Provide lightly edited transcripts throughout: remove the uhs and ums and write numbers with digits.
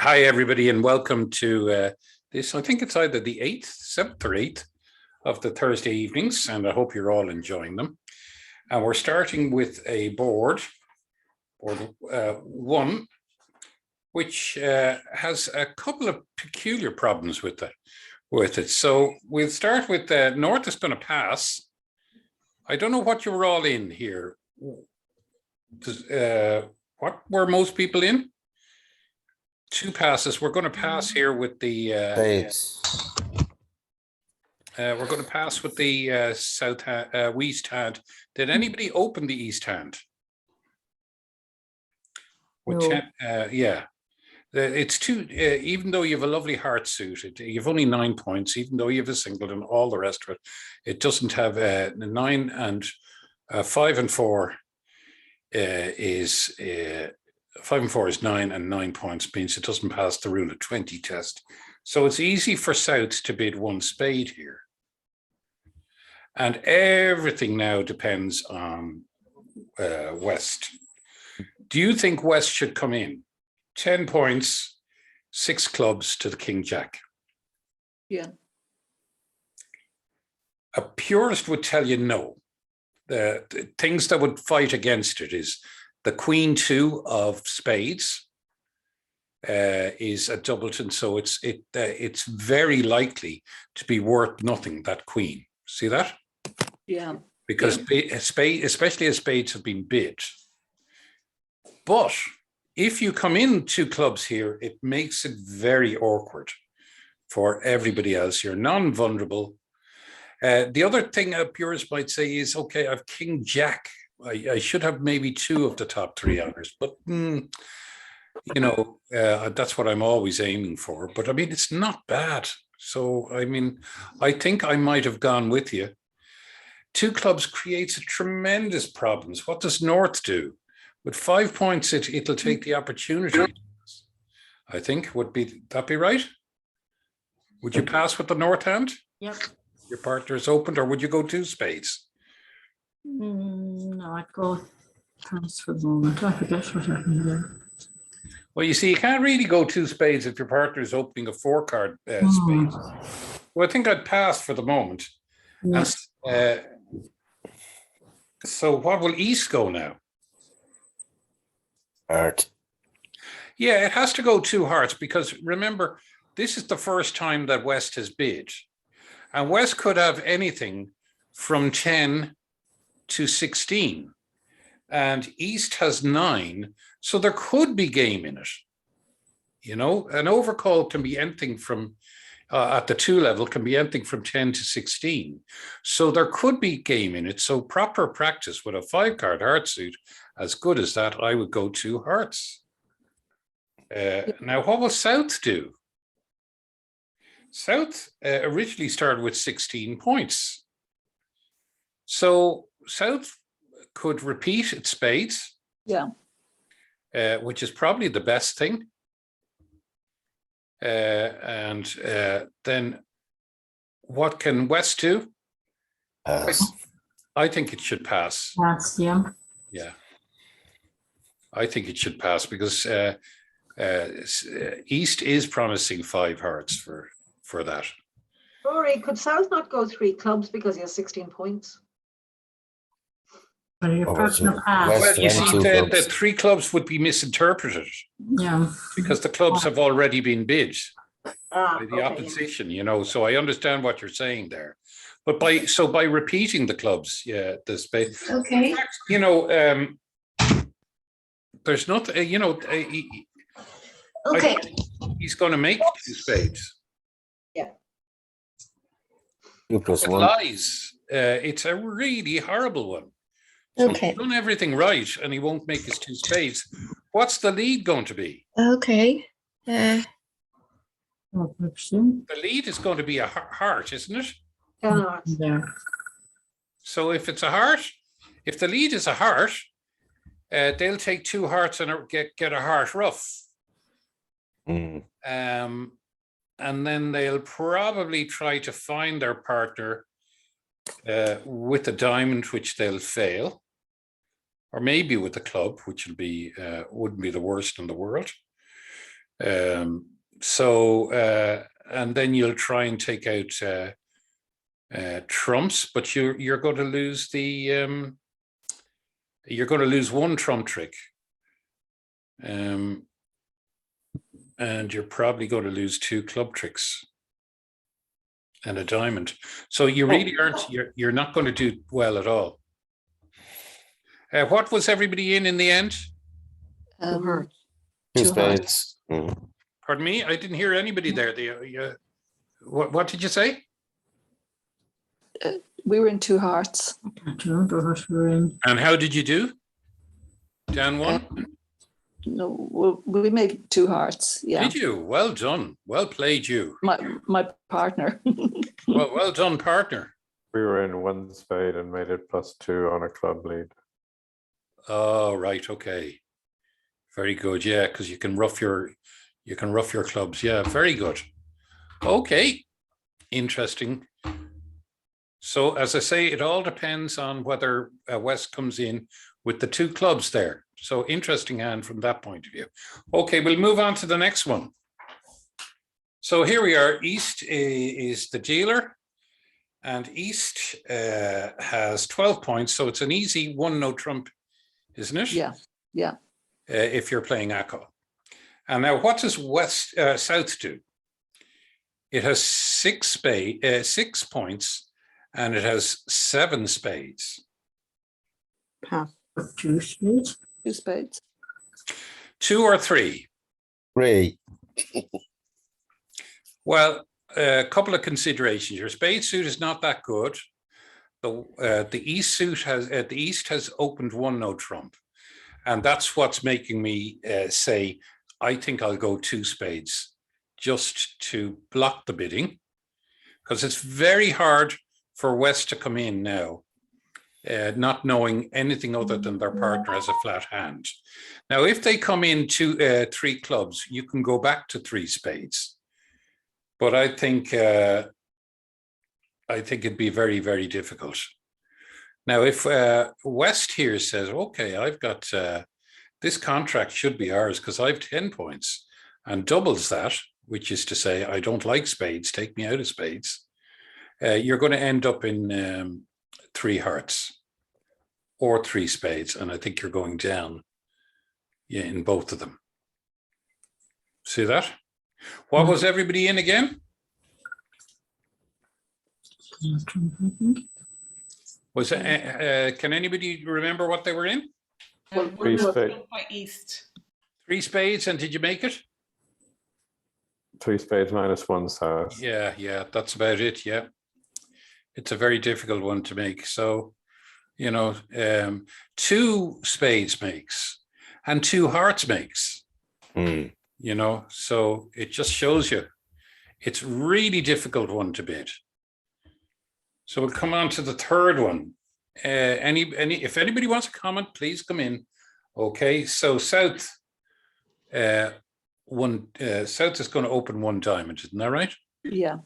Hi, everybody, and welcome to this. I think it's either the 8th, 7th or 8th of the Thursday evenings, and I hope you're all enjoying them. And we're starting with a board one, which has a couple of peculiar problems with it. So we'll start with North is going to pass. I don't know what you were all in here. What were most people in? 2 passes. We're going to pass here with the we're going to pass with the east hand. Did anybody open the east hand? Which No. yeah, it's 2. Even though you have a lovely heart suit, you've only 9 points. Even though you have a single and all the rest of it, it doesn't have 9 and 5 and 4 is. 5 and 4 is 9, and 9 points means it doesn't pass the rule of 20 test. So it's easy for South to bid 1 spade here. And everything now depends on West. Do you think West should come in? 10 points, 6 clubs to the King Jack. Yeah. A purist would tell you no. The things that would fight against it is the Queen 2 of spades is a doubleton, so it's very likely to be worth nothing, that Queen. See that? Yeah. Because especially as spades have been bid. But if you come in 2 clubs here, it makes it very awkward for everybody else. You're non-vulnerable. The other thing a purist might say is, okay, I've King Jack. I should have maybe 2 of the top 3 honors, but that's what I'm always aiming for. But I mean, it's not bad. So I mean, I think I might have gone with you. 2 clubs creates a tremendous problems. What does North do? With 5 points, it'll take the opportunity. I think would that be right? Would you pass with the North hand? Yep. Your partner is opened, or would you go 2 spades? No, I'd go pass for the moment. I forget what happened there. Well, you see, you can't really go 2 spades if your partner is opening a 4-card spade. Well, I think I'd pass for the moment. Yes. So what will East go now? Heart. Yeah, it has to go 2 hearts, because remember, this is the first time that West has bid. And West could have anything from 10 to 16. And East has 9. So there could be game in it. You know, an overcall can be anything from, at the 2 level, can be anything from 10 to 16. So there could be game in it. So proper practice with a 5-card heart suit, as good as that, I would go 2 hearts. Now, what will South do? South originally started with 16 points. So South could repeat its spades. Yeah. Which is probably the best thing. And then what can West do? Pass. I think it should pass. Pass, yeah. Yeah. I think it should pass, because East is promising 5 hearts for that. Rory, could South not go 3 clubs because he has 16 points? But your personal pass. Well, you see, the 3 clubs would be misinterpreted. Yeah. Because the clubs have already been bid by the Okay, opposition, you know. So I understand what you're saying there. But by repeating the clubs, yeah, the spade. Okay. In fact, you know, there's not, Okay. He's going to make 2 spades. Yeah. 2 plus It 1. lies. It's a really horrible one. So Okay. he's done everything right, and he won't make his 2 spades. What's the lead going to be? Okay. The lead is going to be a heart, isn't it? 10 hearts. Yeah. So if it's a heart, if the lead is a heart, they'll take 2 hearts and get a heart rough. And then they'll probably try to find their partner with a diamond, which they'll fail, or maybe with a club, which will be wouldn't be the worst in the world. And then you'll try and take out trumps, but you're going to lose the you're going to lose one trump trick, and you're probably going to lose two club tricks and a diamond. So you really aren't. You're not going to do well at all. What was everybody in the end? Two hearts. Two Two hearts. spades. Mm. Pardon me, I didn't hear anybody there. What did you say? We were in two hearts. I can't remember what we were in. And how did you do? Down one? No, we made two hearts. Yeah, Did you? Well done. Well played, you. my partner. Well done, partner. We were in one spade and made it +2 on a club lead. Oh, right. Okay. Very good. Yeah, because you can rough your clubs. Yeah, very good. Okay. Interesting. So as I say, it all depends on whether West comes in with the two clubs there. So interesting hand from that point of view. Okay, we'll move on to the next one. So here we are. East is the dealer, and East has 12 points. So it's an easy 1-no trump, isn't it? Yeah. If you're playing ACO. And now what does South do? It has 6 points, and it has 7 spades. Pass. 2 spades. 2 spades. 2 or 3? 3. Well, a couple of considerations. Your spade suit is not that good. The East suit has the East has opened 1-no trump, and that's what's making me say I think I'll go 2 spades just to block the bidding, because it's very hard for West to come in now, not knowing anything other than their partner has a flat hand. Now, if they come in 3 clubs, you can go back to 3 spades. But I think it'd be very, very difficult. Now, if West here says, okay, I've got this contract should be ours because I have 10 points, and doubles that, which is to say, I don't like spades, take me out of spades, you're going to end up in 3 hearts or 3 spades. And I think you're going down in both of them. See that? What was everybody in again? Was it, can anybody remember what they were in? Three spades. By East. 3 spades, and did you make it? 3 spades -1 South. Yeah, that's about it. Yeah, it's a very difficult one to make. So, 2 spades makes, and 2 hearts makes. Mm. So it just shows you it's really difficult one to bid. So we'll come on to the third one. If anybody wants to comment, please come in. Okay, so South, South is going to open 1 diamond, isn't that right? Yeah.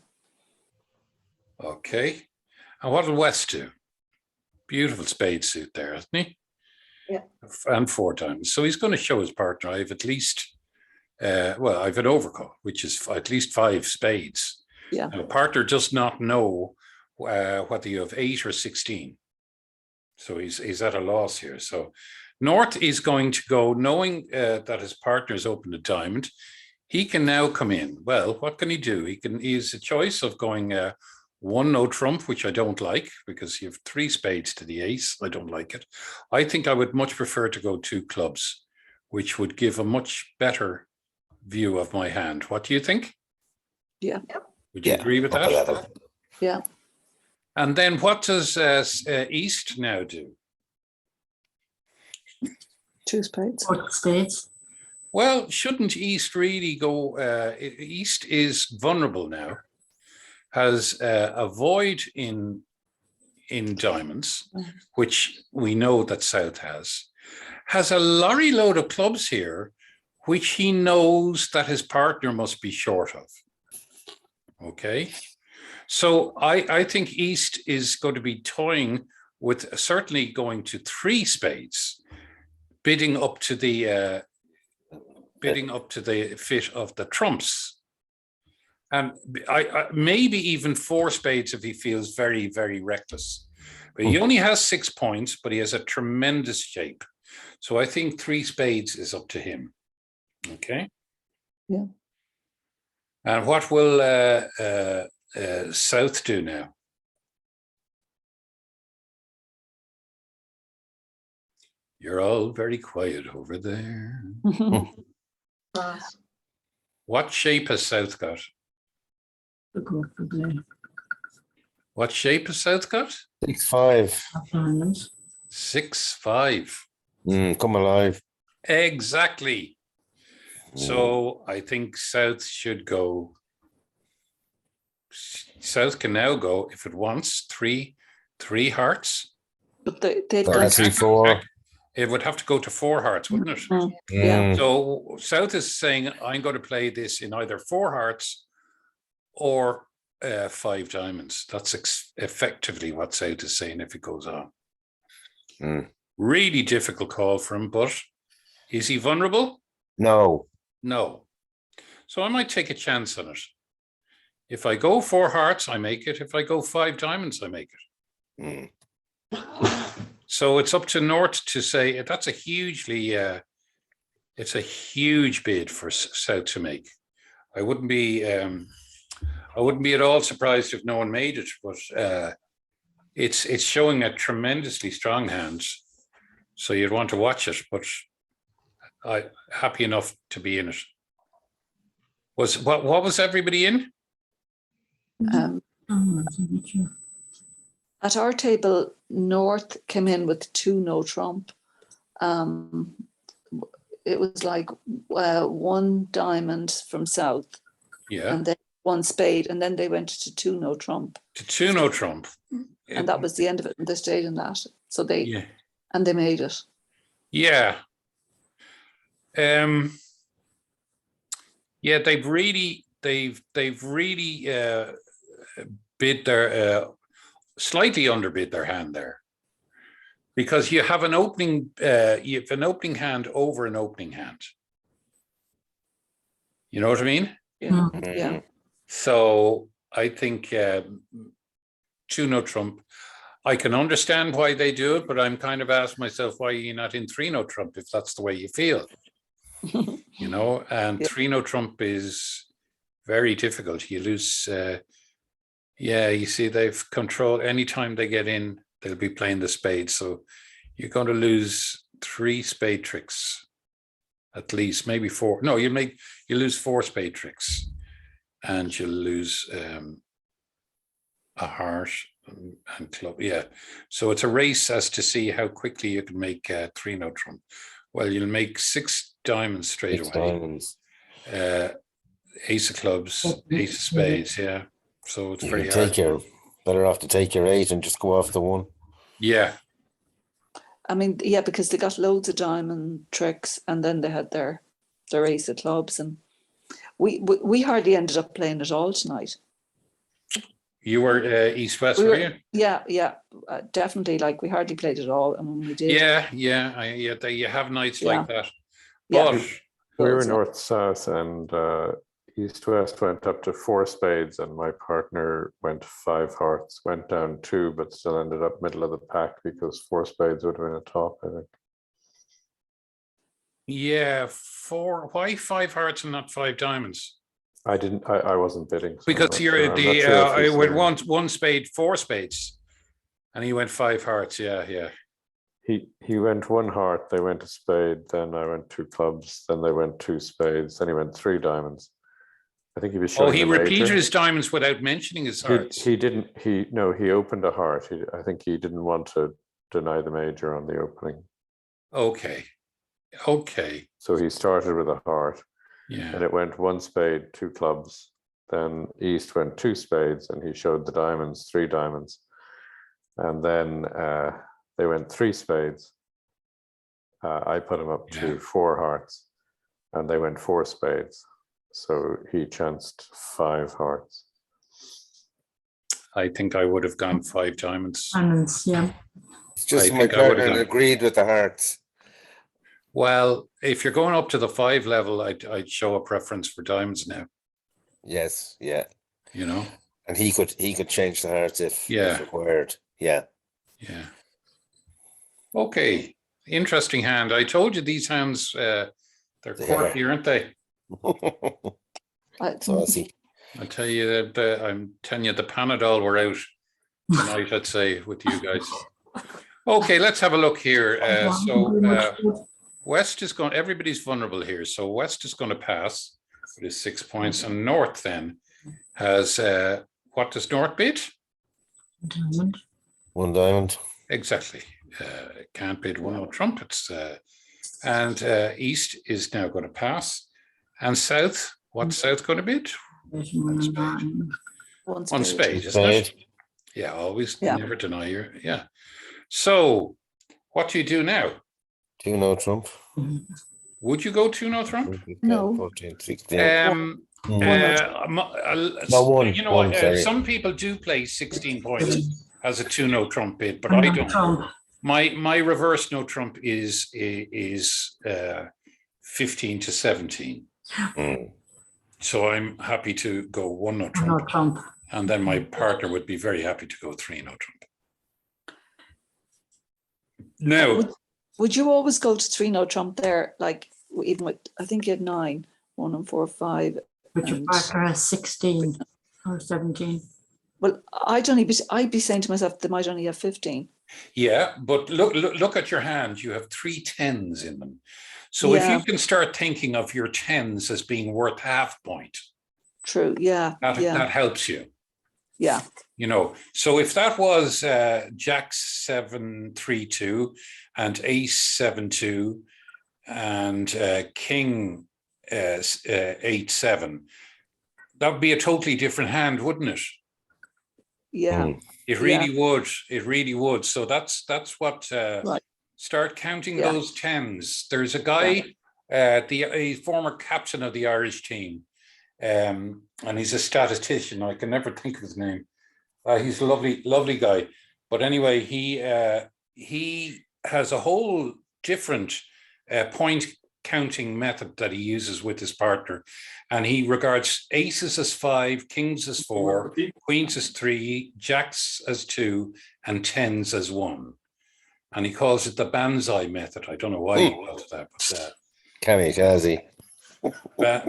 Okay, and what will West do? Beautiful spade suit there, isn't he? Yeah. And 4 diamonds. So he's going to show his partner, I have at least, I've an overcut, which is at least 5 spades. Yeah. Now, partner does not know whether you have 8 or 16. So he's at a loss here. So North is going to go, knowing that his partner's opened a diamond. He can now come in. Well, what can he do? He has a choice of going 1-no trump, which I don't like, because you have 3 spades to the ace. I don't like it. I think I would much prefer to go 2 clubs, which would give a much better view of my hand. What do you think? Yeah. Would you agree with that? Level. Yeah. And then what does East now do? 2 spades. 4 spades. Well, shouldn't East really go? East is vulnerable now, has a void in diamonds, which we know that South has a lorry load of clubs here, which he knows that his partner must be short of. Okay. So I think East is going to be toying with certainly going to 3 spades, bidding up to the bidding up to the fit of the trumps. And I maybe even 4 spades if he feels very, very reckless. But he only has 6 points, but he has a tremendous shape. So I think 3 spades is up to him. Okay. Yeah. And what will South do now? You're all very quiet over there. Pass. What shape has South got? What shape has South got? 6-5. Diamonds. 6-5. Come alive. Exactly. So I think South should go. South can now go, if it wants, three hearts. But they've Or done. actually 4. It would have to go to 4 hearts, wouldn't it? Yeah. So South is saying, I'm going to play this in either 4 hearts or 5 diamonds. That's effectively what South is saying if it goes on. Really difficult call for him, but is he vulnerable? No. No. So I might take a chance on it. If I go 4 hearts, I make it. If I go 5 diamonds, I make it. So it's up to North to say that's a hugely, it's a huge bid for South to make. I wouldn't be at all surprised if no one made it, but it's showing a tremendously strong hand. So you'd want to watch it, but I'm happy enough to be in it. What was everybody in? At our table, North came in with 2 no trump. It was like 1 diamond from South, and then 1 spade, and then they went to 2 no trump. To 2 no trump, and that was the end of it. And they stayed in that, so they and they made it. Yeah. Yeah, they've really bid their slightly underbid their hand there, because you have an opening hand over an opening hand. You know what I mean? Yeah. Yeah. So I think 2 no trump. I can understand why they do it, but I'm kind of asking myself, why are you not in 3 no trump if that's the way you feel? You know, and 3 no trump is very difficult. You lose. You see, they've control. Anytime they get in, they'll be playing the spade. So you're going to lose 3 spade tricks, at least, maybe 4. No, you lose 4 spade tricks, and you'll lose a heart and club. Yeah. So it's a race as to see how quickly you can make 3 no trump. Well, you'll make 6 diamonds straight 6 away. diamonds. Ace of clubs, ace of spades. Yeah. So it's very hard. Better off to take your 8 and just go off the 1. Yeah. I mean, yeah, because they got loads of diamond tricks, and then they had their ace of clubs, and we hardly ended up playing at all tonight. You were east-west, were you? Yeah, definitely. Like, we hardly played at all, and when we did, you have nights like that. Yeah. But We were north-south, and east-west went up to 4 spades, and my partner went 5 hearts, went down 2, but still ended up middle of the pack because 4 spades would have been a top, I think. yeah, 4. Why 5 hearts and not 5 diamonds? I wasn't bidding. So Because you're I would want 1 spade, 4 spades, and he went 5 hearts. Yeah. He went 1 heart, they went a spade, then I went 2 clubs, then they went 2 spades, then he went 3 diamonds. I think he was showing. Oh, he repeated his diamonds without mentioning his hearts. He didn't. He opened a heart. I think he didn't want to deny the major on the opening. Okay. So he started with a heart. Yeah. And it went 1 spade, 2 clubs. Then East went 2 spades, and he showed the diamonds, 3 diamonds. And then they went 3 spades. I put him up to 4 hearts, and they went 4 spades. So he chanced 5 hearts. I think I would have gone 5 diamonds. Diamonds, yeah. It's just I my think I would've partner gone- agreed with the hearts. Well, if you're going up to the 5 level, I'd show a preference for diamonds now, Yes, yeah. you know? And he could change the hearts if Yeah. required. Yeah. Yeah. Okay. Interesting hand. I told you these hands, they're They quirky, aren't they? Saucy. I tell you that I'm telling you the Panadol were out tonight, I'd say, with you guys. Okay, let's have a look here. West is going, everybody's vulnerable here. So West is going to pass with his 6 points, and North then has, what does North bid? Diamond. 1 diamond. Exactly. Can't bid 1 no trumpets. And East is now going to pass. And South, what's South going to bid? There's One spade. nine. One spade, isn't it? Yeah, always never deny your, yeah. So what do you do now? 2 no trump. Would you go 2 no trump? No. 14, 16. No, one, you know one, what? sorry. Some people do play 16 points as a 2 no trump bid, but I don't. Trump. My reverse no trump is 15 to 17. Mm. So I'm happy to go 1 no No trump, Trump. and then my partner would be very happy to go 3 no trump. Now, Would you always go to 3 no trump there? Like even with, I think you had 9, 1 and 4, 5. But your and- partner has 16 or 17. Well, I'd be saying to myself, they might only have 15. yeah, but look at your hand. You have 3 10s in them. So if Yeah. you can start thinking of your 10s as being worth half point, True. Yeah. that helps you. Yeah. You know, so if that was Jack 7-3-2 and Ace 7-2 and King 8-7, that would be a totally different hand, wouldn't it? Yeah. Mm. It really would. It really would. So that's what. Right. Start counting Yeah. those 10s. There's a guy, a former captain of the Irish team, and he's a statistician. I can never think of his name. He's a lovely guy. But anyway, he has a whole different point counting method that he uses with his partner, and he regards aces as 5, kings as 4, queens as 3, jacks as 2, and 10s as 1. And he calls it the Banzai method. I don't know why he calls it that, but Kamikaze.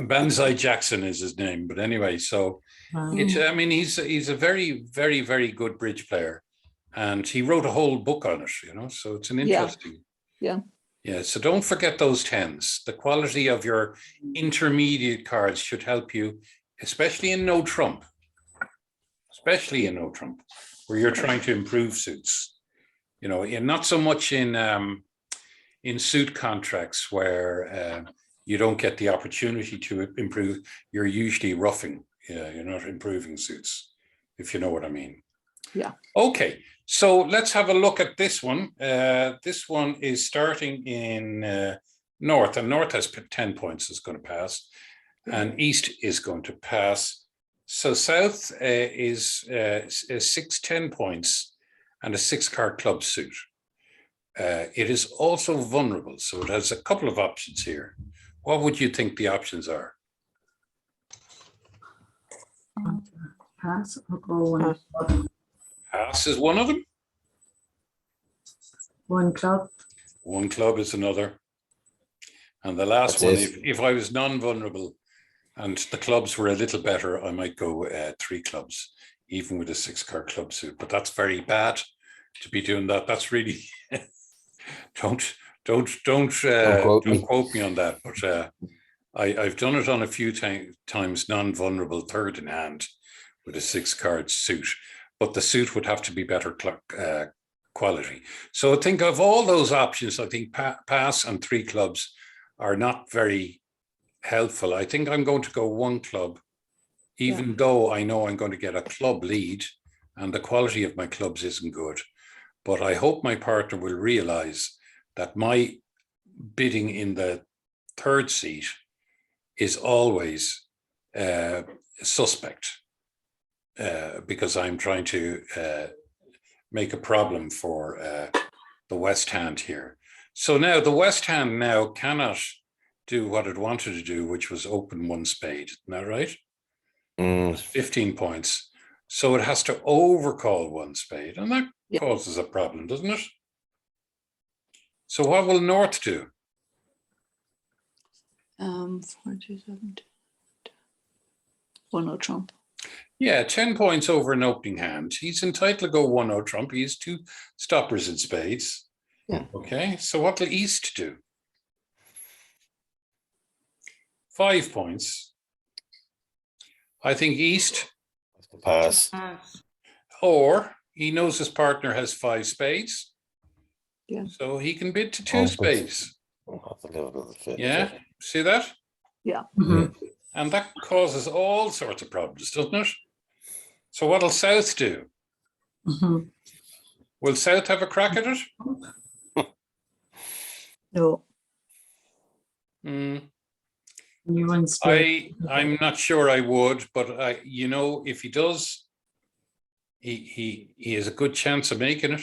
Banzai Jackson is his name. But anyway, so it's, I mean, he's a very, very, very good bridge player, and he wrote a whole book on it, you know, so it's an interesting. Yeah. Yeah, so don't forget those 10s. The quality of your intermediate cards should help you, especially in no trump, where you're trying to improve suits. You know, and not so much in suit contracts where you don't get the opportunity to improve. You're usually roughing. Yeah, you're not improving suits, if you know what I mean. Yeah. Okay, so let's have a look at this one. This one is starting in North, and North has 10 points, is going to pass, and East is going to pass. So South is 10 points and a 6-card club suit. It is also vulnerable, so it has a couple of options here. What would you think the options are? Pass or go 1 club. Pass is one of them. 1 club. 1 club is another. And the last That's one, it. if I was non-vulnerable and the clubs were a little better, I might go 3 clubs, even with a 6-card club suit. But that's very bad to be doing that. That's really don't quote me on that. But I've done it on a few times non-vulnerable third in hand with a 6-card suit, but the suit would have to be better quality. So I think of all those options, I think pass and 3 clubs are not very helpful. I think I'm going to go 1 club, even though I know I'm going to get a club lead and the quality of my clubs isn't good. But I hope my partner will realize that my bidding in the 3rd seat is always suspect because I'm trying to make a problem for the West hand here. So now the West Hand now cannot do what it wanted to do, which was open one spade. Isn't that right? Mm, 15 points. So it has to overcall one spade, and that Yeah. causes a problem, doesn't it? So what will North do? 4, 2, 7, 1-0 trump. Yeah, 10 points over an opening hand. He's entitled to go 1-0 trump. He has 2 stoppers in spades. Yeah. Okay, so what will East do? 5 points. I think East, pass. Pass. or he knows his partner has 5 spades. Yeah. So he can bid to 2 Oh, but- spades. At the level of the fit. Yeah, see that? Mhm. And that causes all sorts of problems, doesn't it? So what'll South do? Mhm. Will South have a crack at it? No. Hmm. You win spade. I'm not sure I would, but if he does, he has a good chance of making it.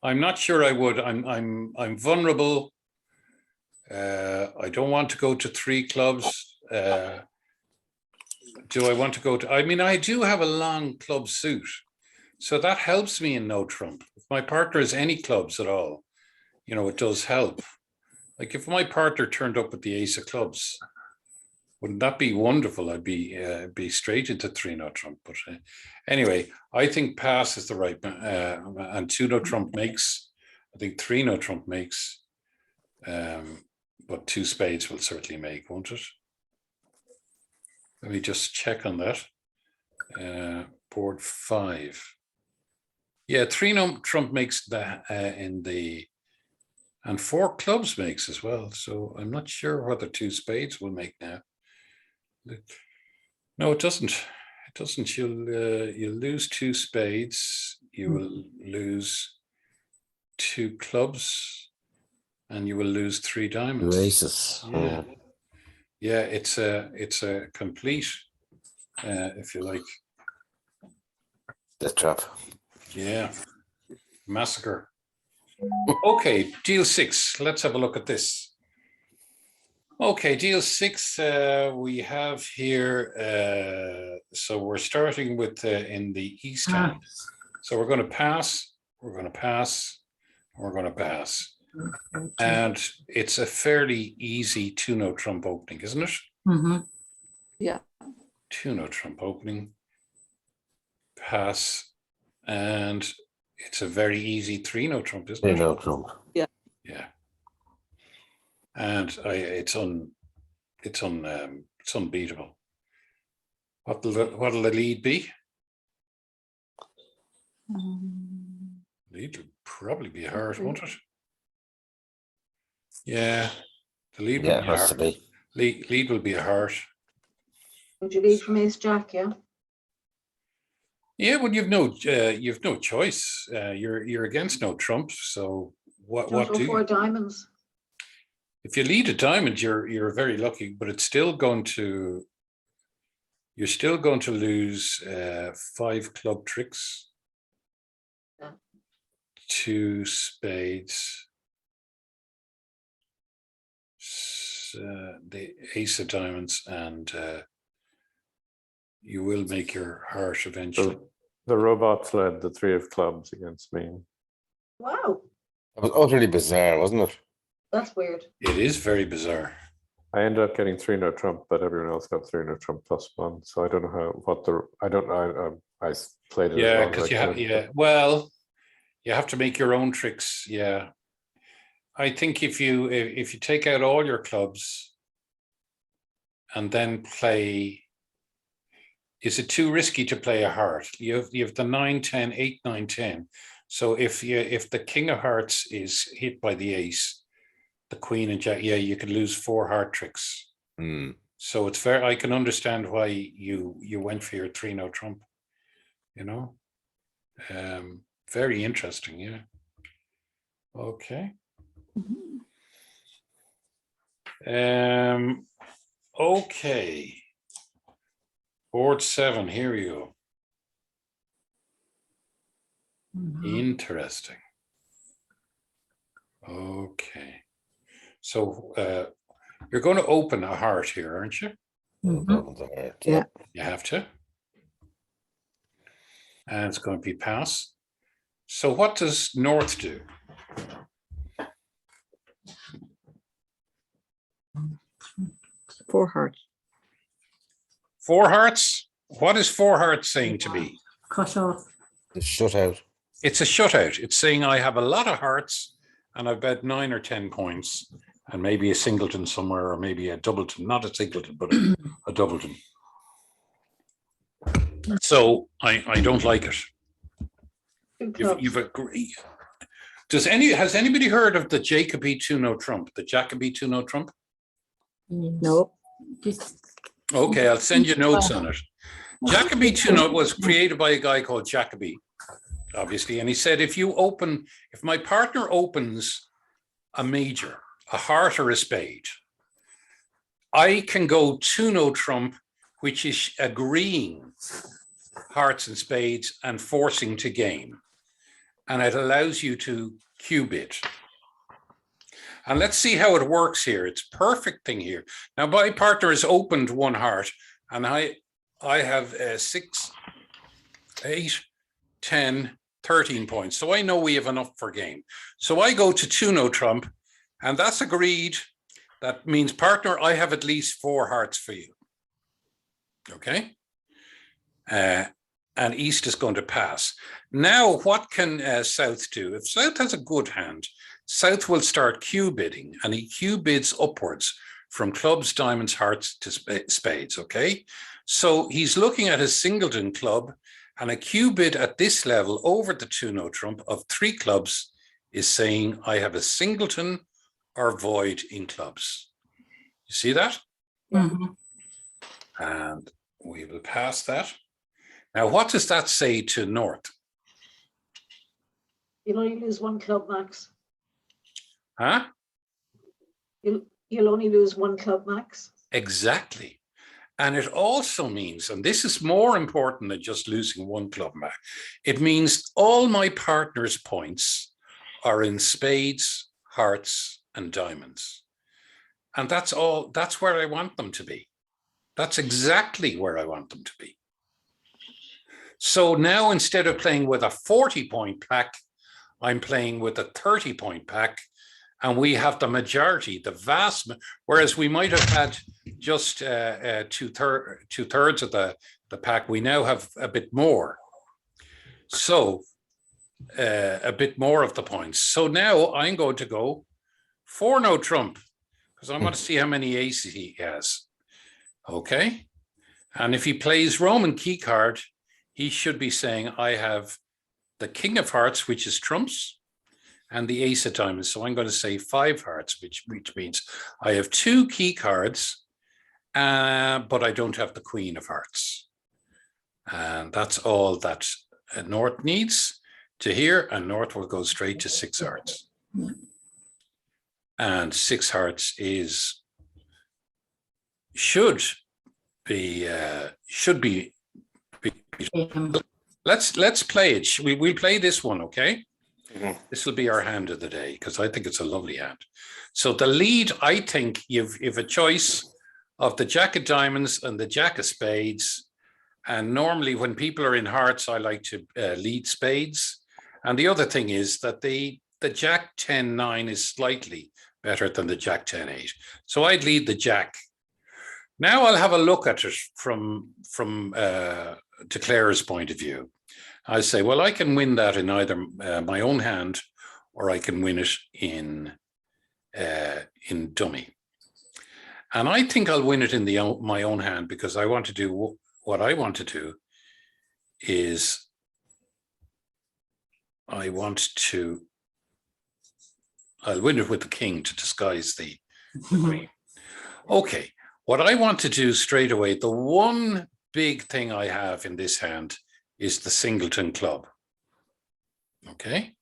I'm not sure I would. I'm vulnerable. I don't want to go to 3 clubs. Do I want to go to? I mean, I do have a long club suit, so that helps me in no trump. If my partner has any clubs at all, it does help. Like if my partner turned up with the ace of clubs, wouldn't that be wonderful? I'd be straight into 3-0 trump. But anyway, I think pass is the right, and 2-0 trump makes. I think 3-0 trump makes, but 2 spades will certainly make, won't it? Let me just check on that. Board 5. Yeah, 3-0 trump makes that and 4 clubs makes as well. So I'm not sure whether 2 spades will make now. No, it doesn't. It doesn't. You'll lose 2 spades. You will lose 2 clubs, and you will lose 3 diamonds. Aces. Yeah, yeah. It's a complete, if you like. Death trap. Yeah, massacre. Okay, deal 6. Let's have a look at this. Okay, deal 6. We have here. So we're starting with in the East hand. So we're going to pass. We're going to pass. We're going to pass. And it's a fairly easy 2-0 trump opening, isn't it? Mm-hmm. Yeah. 2-0 trump opening. Pass. And it's a very easy 3-0 trump, isn't it? 3-0 trump. Yeah. And it's unbeatable. What'll the lead be? Lead will probably be a heart, won't it? Yeah, the lead will Yeah, be it a has to heart. be. Lead will be a heart. Would you lead from ace jack, yeah? Yeah, well, you've no choice. You're against no trump. So what Don't do go 4 you? diamonds. If you lead a diamond, you're very lucky, but it's still going to. You're still going to lose 5 club tricks, Yeah. 2 spades, the ace of diamonds, and you will make your heart eventually. The robots led the 3 of clubs against me. Wow, It was utterly bizarre, wasn't it? that's weird. It is very bizarre. I ended up getting 3-0 trump, but everyone else got 3-0 trump +1. So I don't know I played it. Yeah, as long because as I could, well, you have to make your own tricks. Yeah, I think if you take out all your clubs and then play, is it too risky to play a heart? You have the 9, 10, 8, 9, 10. So if the king of hearts is hit by the ace, the queen and jack, yeah, you could lose 4 heart tricks. So it's fair. I can understand why you went for your 3-0 trump. Very interesting. Yeah. Okay. Okay. Board 7. Here you go. Mhm. Interesting. Okay. So you're going to open a heart here, aren't you? Mhm. Open the heart. Yeah. You have to. And it's going to be pass. So what does North do? Four hearts. Four hearts? What is four hearts saying to me? Cut off. The shutout. It's a shutout. It's saying I have a lot of hearts and I bet 9 or 10 points and maybe a singleton somewhere or maybe a doubleton, not a singleton, but a doubleton. So I don't like it. Two clubs. You've agreed. Has anybody heard of the Jacoby 2-no trump? The Jacoby 2-no trump? No. Okay, I'll send you notes on it. Jacoby 2-no was created by a guy called Jacoby, obviously, and he said if my partner opens a major, a heart or a spade, I can go 2-no trump, which is agreeing hearts and spades and forcing to game. And it allows you to cube it. And let's see how it works here. It's a perfect thing here. Now, my partner has opened one heart, and I have 6, 8, 10, 13 points. So I know we have enough for game. So I go to 2-no trump, and that's agreed. That means, partner, I have at least 4 hearts for you. Okay? And East is going to pass. Now, what can South do? If South has a good hand, South will start cue bidding, and he cue bids upwards from clubs, diamonds, hearts to spades, okay? So he's looking at his singleton club, and a cue bid at this level over the 2-no trump of 3 clubs is saying, I have a singleton or void in clubs. You see that? Mhm. And we will pass that. Now, what does that say to North? You'll only lose 1 club max. Huh? You'll only lose 1 club max. Exactly. And it also means, and this is more important than just losing 1 club max, it means all my partner's points are in spades, hearts, and diamonds. And that's where I want them to be. That's exactly where I want them to be. So now, instead of playing with a 40-point pack, I'm playing with a 30-point pack, and we have the majority, the vast, whereas we might have had just two-thirds of the pack, we now have a bit more. So a bit more of the points. So now I'm going to go 4-no trump, because I want to see how many aces he has. Okay. And if he plays Roman key card, he should be saying, I have the king of hearts, which is trumps, and the ace of diamonds. So I'm going to say 5 hearts, which means I have 2 key cards, but I don't have the queen of hearts. And that's all that North needs to hear, and North will go straight to 6 hearts. And 6 hearts should be let's play it. We'll play this one, okay? Mhm. This will be our hand of the day, because I think it's a lovely hand. So the lead, I think you've a choice of the jack of diamonds and the jack of spades. And normally when people are in hearts, I like to lead spades. And the other thing is that the jack 10-9 is slightly better than the jack 10-8. So I'd lead the jack. Now I'll have a look at it from Claire's point of view. I say, well, I can win that in either my own hand, or I can win it in dummy. And I think I'll win it in my own hand, because I want to do what I want to do is I'll win it with the king to disguise the queen. Okay, what I want to do straight away, the one big thing I have in this hand is the singleton club. Okay,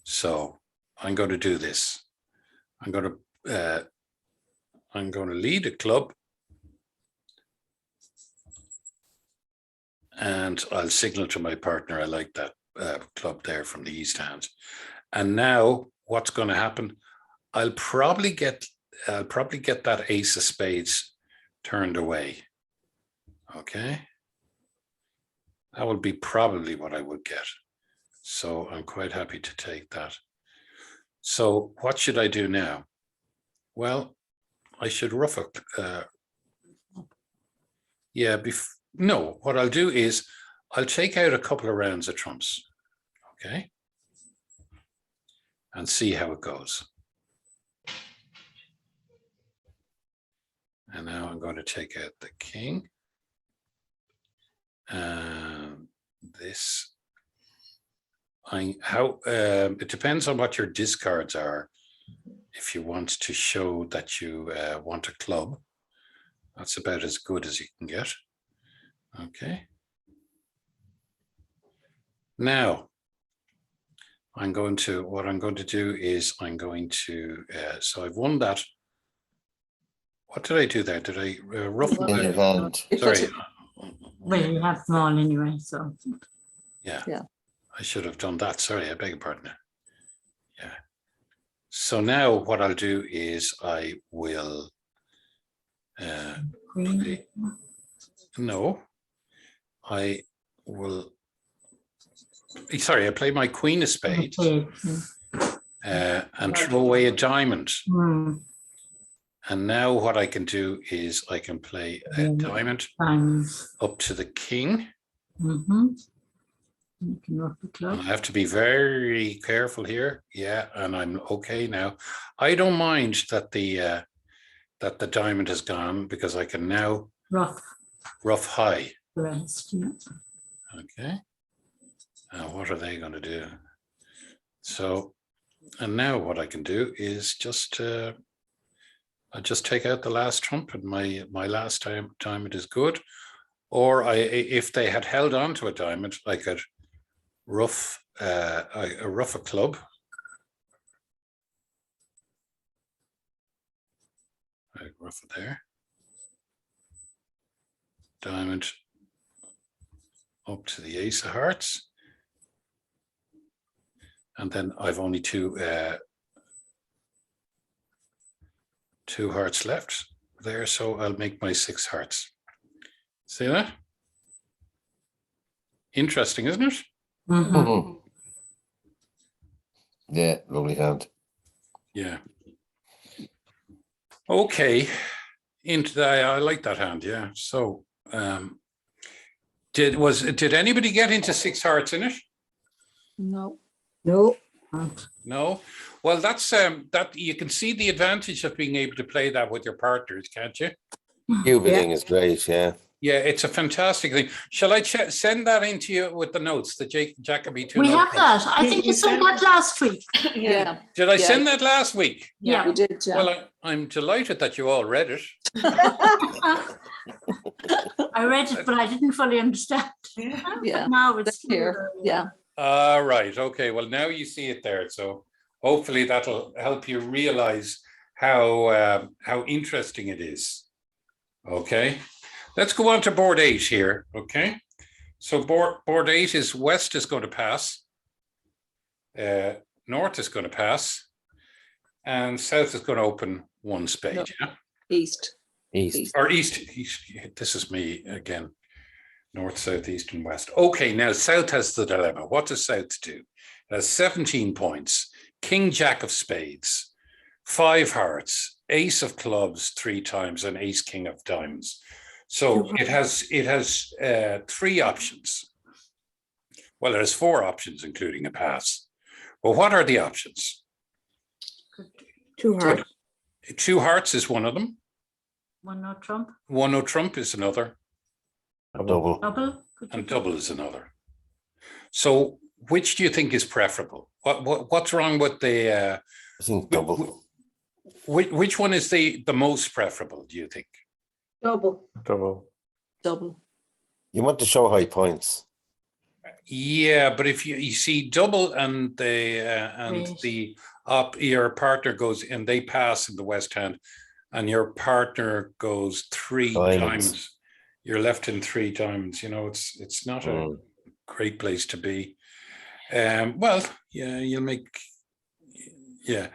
so I'm going to do this. I'm going to lead a club, and I'll signal to my partner I like that club there from the east hand. And now what's going to happen. I'll probably get that ace of spades turned away. Okay. That would be probably what I would get. So I'm quite happy to take that. So what should I do now? Well, I should ruff a, no, what I'll do is I'll take out a couple of rounds of trumps. Okay. And see how it goes. And now I'm going to take out the king. This, it depends on what your discards are. If you want to show that you want a club, that's about as good as you can get. Okay. Now, what I'm going to do is I'm going to, so I've won that. What did I do there? Did I ruffle? In your hand. Sorry. Well, you have them all anyway, so. Yeah. Yeah. I should have done that. Sorry, I beg your pardon. Yeah. So now what I'll do is I will, Queen. no, I will, sorry, I play my queen of spades Okay. and throw away a diamond. Hmm. And now what I can do is I can play a diamond Diamonds. up to the king. Mm-hmm. You can ruff the And club. I have to be very careful here. Yeah, and I'm okay now. I don't mind that the diamond has gone because I can now Rough high. the rest. Yeah. Okay. What are they going to do? So, and now what I can do is just I just take out the last trump, and my last diamond is good. Or if they had held on to a diamond, I could ruff a club. I ruff it there. Diamond up to the ace of hearts. And then I've only two hearts left there, so I'll make my 6 hearts. See that? Interesting, isn't it? Mm-hmm. Mhm. Yeah, lovely hand. Yeah. Okay. Into that, I like that hand. Yeah. So, did anybody get into 6 hearts in it? No. No. No. Well, that's that you can see the advantage of being able to play that with your partners, can't you? Cubiting is great, yeah. Yeah, it's a fantastic thing. Shall I send that into you with the notes, the Jacoby 2 We note have book? that. I think you said that last week. Yeah. Did I Yeah. send that last week? Yeah. We did. Yeah. Well, I'm delighted that you all read it. I read it, but I didn't fully understand. Yeah. Now it's That's here. Yeah. Right. Okay. Well, now you see it there. So hopefully that'll help you realize how interesting it is. Okay. Let's go on to board 8 here. Okay. So board 8 is west is going to pass. North is going to pass. And south is going to open 1 spade. No. Yeah. East. Or east. This is me again. North, south, east, and west. Okay, now south has the dilemma. What does south do? It has 17 points, king, jack of spades, 5 hearts, ace of clubs 3 times, and ace, king of diamonds. So it has 3 options. Well, it has 4 options, including a pass. Well, what are the options? 2 hearts. 2 hearts is one of them. 1 no trump. 1 no trump is another. Double. Double. And double is another. So which do you think is preferable? What's wrong with the I think double. which one is the most preferable, do you think? Double. Double. You want to show high points. Yeah, but if you see double and your partner goes and they pass in the west hand and your partner goes 3 diamonds, you're left in 3 diamonds. You know, it's not a great place to be. Well, yeah, Yeah,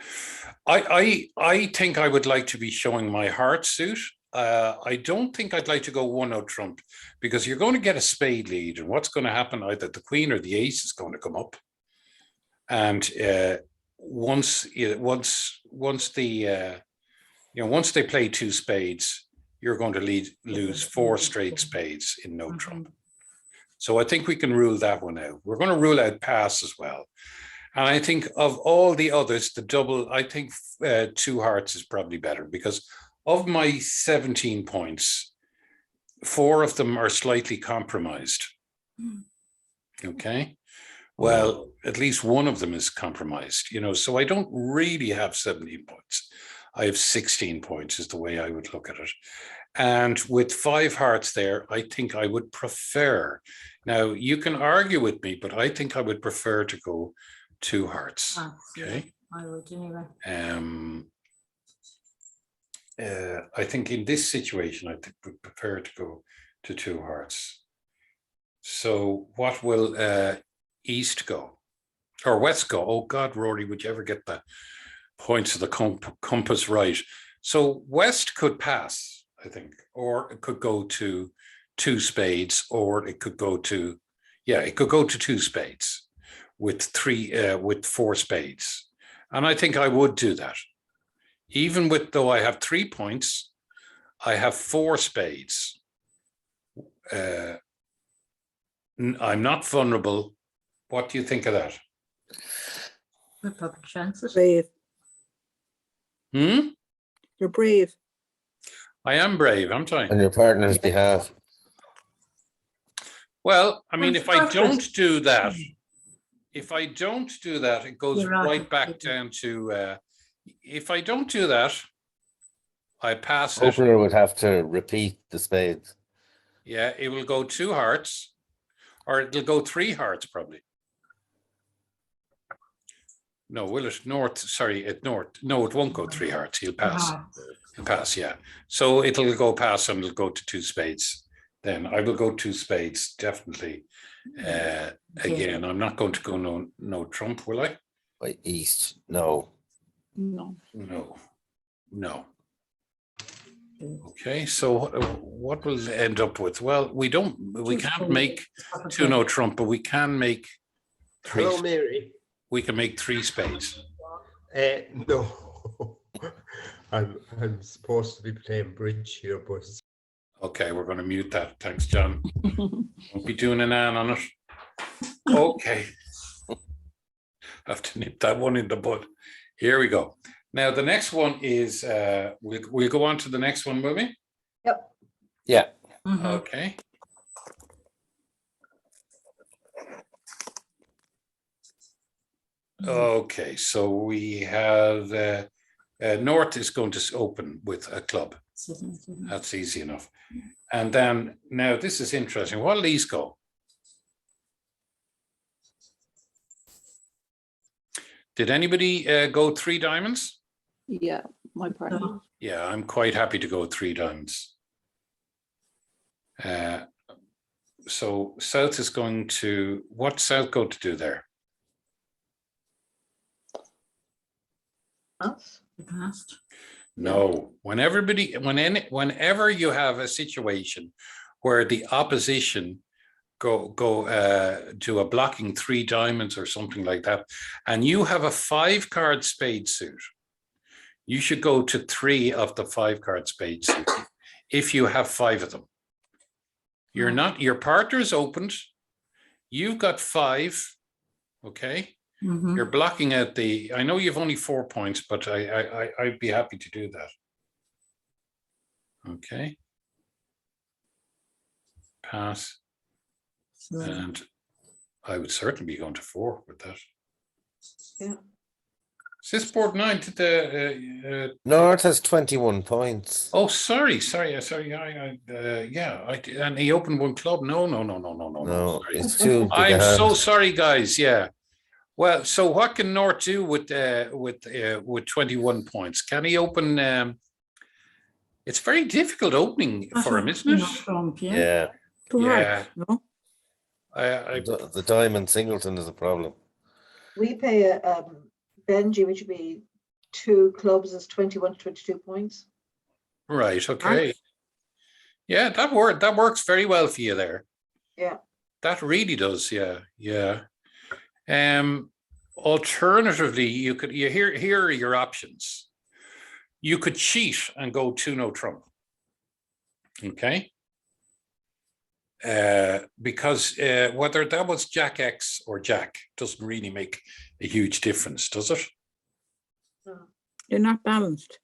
I think I would like to be showing my heart suit. I don't think I'd like to go 1-0 trump, because you're going to get a spade lead, and what's going to happen? Either the queen or the ace is going to come up, and once they play 2 spades, you're going to lose 4 straight spades in no trump. So I think we can rule that one out. We're going to rule out pass as well. And I think of all the others, the double, I think 2 hearts is probably better, because of my 17 points, 4 of them are slightly compromised. Okay. Well, at least one of them is compromised, so I don't really have 17 points. I have 16 points is the way I would look at it. And with 5 hearts there, I think I would prefer. Now, you can argue with me, but I think I would prefer to go 2 hearts. Okay. I would anyway. I think in this situation, I think we prefer to go to 2 hearts. So what will East go? Or West go? Oh God, Rory, would you ever get the points of the compass right? So West could pass, I think, or it could go to 2 spades, or it could go to, it could go to 2 spades with 4 spades. And I think I would do that. Even though I have 3 points, I have 4 spades. I'm not vulnerable. What do you think of that? Good public chances. Brave. Hmm? You're brave. I am brave, aren't I? On your partner's behalf. Well, I mean, That's if I don't perfect. do that, it goes You're right. right back down to, if I don't do that, I pass it. Opener would have to repeat the spades. Yeah, it will go 2 hearts, or it'll go 3 hearts probably. No, will it? North, sorry, at North. No, it won't go 3 hearts. He'll pass. He'll pass, yeah. So it'll go past and it'll go to 2 spades. Then I will go 2 spades, definitely. Again, I'm not going to go no trump, will I? By East, no. No. No. Okay, so what will it end up with? Well, we can't make 2-0 trump, but we can make 3. Hello, Mary. We can make 3 spades. No, I'm supposed to be playing bridge here, but Okay, we're going to mute that. Thanks, John. Won't be doing an an on it. Okay. Have to nip that one in the bud. Here we go. Now the next one is we'll go on to the next one, will we? Yep. Yeah. Okay. Okay, so we have North is going to open with a club. That's easy enough. And then now this is interesting. What will East go? Did anybody go 3 diamonds? Yeah, my partner. Yeah, I'm quite happy to go 3 diamonds. So South is going to, what's South going to do there? Us? Passed. No, whenever you have a situation where the opposition go to a blocking 3 diamonds or something like that, and you have a 5-card spade suit, you should go to 3 of the 5-card spade suit if you have 5 of them. You're not, your partner's opened, you've got 5, okay? You're blocking out I know you've only 4 points, but I'd be happy to do that. Okay. Pass. And I would certainly be going to 4 with that. Yeah. Is this board 9 to the North has 21 points. oh, sorry. And he opened 1 club. No. No, Sorry. it's too big a I'm hand. so sorry, guys. Yeah. Well, so what can North do with 21 points? Can he open? It's very difficult opening for him, isn't it? Trump, yeah. Yeah. Too Yeah. hard, no? I The diamond singleton is a problem. We pay Benji, which would be 2 clubs is 21 to 22 points. Right, okay. Yeah, that works very well for you there. Yeah. That really does, yeah, yeah. Alternatively, here are your options. You could cheat and go 2-no trump. Okay. Because whether that was Jack X or Jack doesn't really make a huge difference, does it? You're not balanced.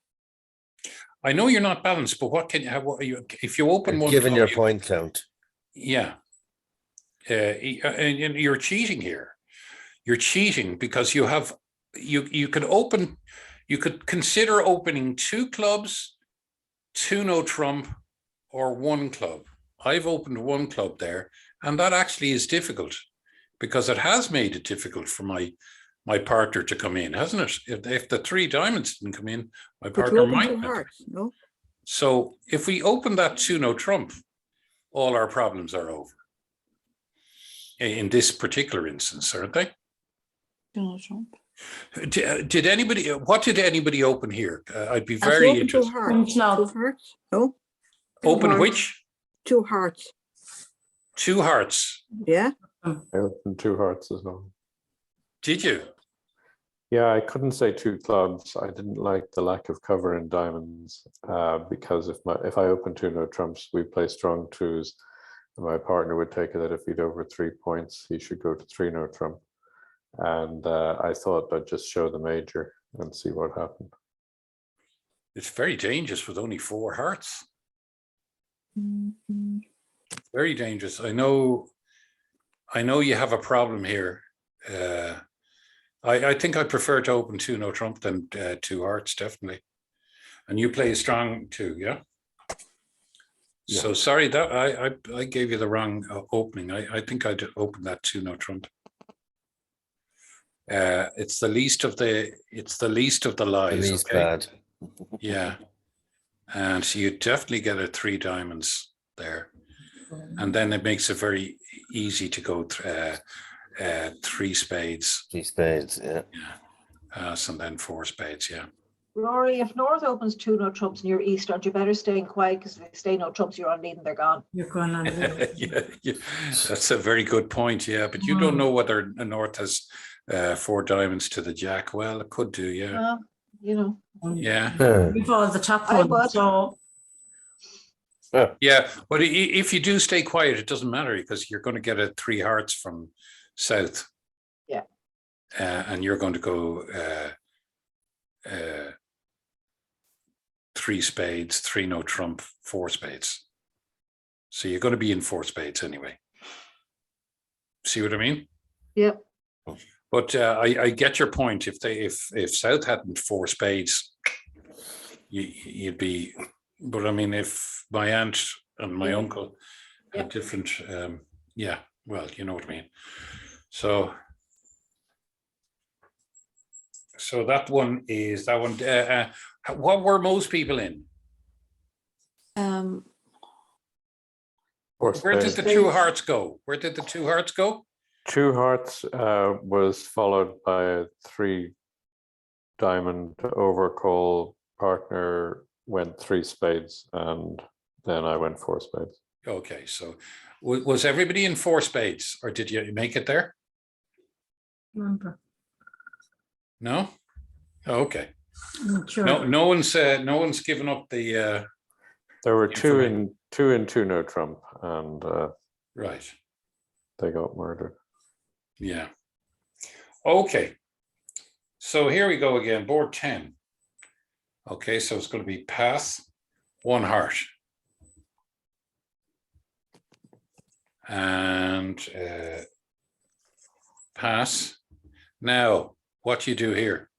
I know you're not balanced, but what can you, if you open one Given club, your point count. yeah. And you're cheating here. You're cheating because you could consider opening 2 clubs, 2-no trump, or 1 club. I've opened 1 club there, and that actually is difficult because it has made it difficult for my partner to come in, hasn't it? If the 3 diamonds didn't come in, my But you partner open might. 2 hearts, no? So if we open that 2-no trump, all our problems are over. In this particular instance, aren't they? Did anybody? What did anybody open here? I'd be very Open 2 interested. hearts. 2 hearts? No? Open hearts. which? 2 hearts. 2 hearts. Yeah? I opened 2 hearts as well. Did you? Yeah, I couldn't say 2 clubs. I didn't like the lack of cover in diamonds because if I open 2-no trumps, we play strong 2s. And my partner would take it that if he'd over 3 points, he should go to 3-no trump. And I thought I'd just show the major and see what happened. It's very dangerous with only 4 hearts. Very dangerous. I know you have a problem here. I think I prefer to open 2-no trump than 2 hearts, definitely. And you play a strong 2, yeah? Yeah. So sorry that I gave you the wrong opening. I think I'd open that 2-no trump. It's the least of the lies. The least Okay? bad. Yeah. And so you definitely get a 3 diamonds there. And then it makes it very easy to go 3 spades. 3 spades, yeah. And then 4 spades, yeah. Rory, if North opens 2-no trumps and you're East, aren't you better staying quiet? Because if they stay no trumps, you're on lead and they're gone. You're going on. Yeah, that's a very good point. Yeah, but you don't know whether North has 4 diamonds to the Jack. Well, it could do. Yeah, Well, you know. yeah, We've all the top I one, would. so yeah. But if you do stay quiet, it doesn't matter because you're going to get a 3 hearts from South. Yeah. And you're going to go 3 spades, 3-no trump, 4 spades. So you're going to be in 4 spades anyway. See what I mean? Yep. But I get your point. If South hadn't 4 spades, you'd be. But I mean, if my aunt and my uncle had different, yeah. Well, you know what I mean. So that one is that one. What were most people in? Where did the 2 hearts go? Where did the 2 hearts go? 2 hearts was followed by a 3 diamond overcall. Partner went 3 spades, and then I went 4 spades. Okay, so was everybody in 4 spades, or did you make it there? remember. No. Oh, okay. Sure. No one's given up the. There were 2 Information. in 2-no trump, and Right. they got murdered. Yeah. Okay. So here we go again, board 10. Okay, so it's going to be pass, 1 heart. And pass. Now, what do you do here?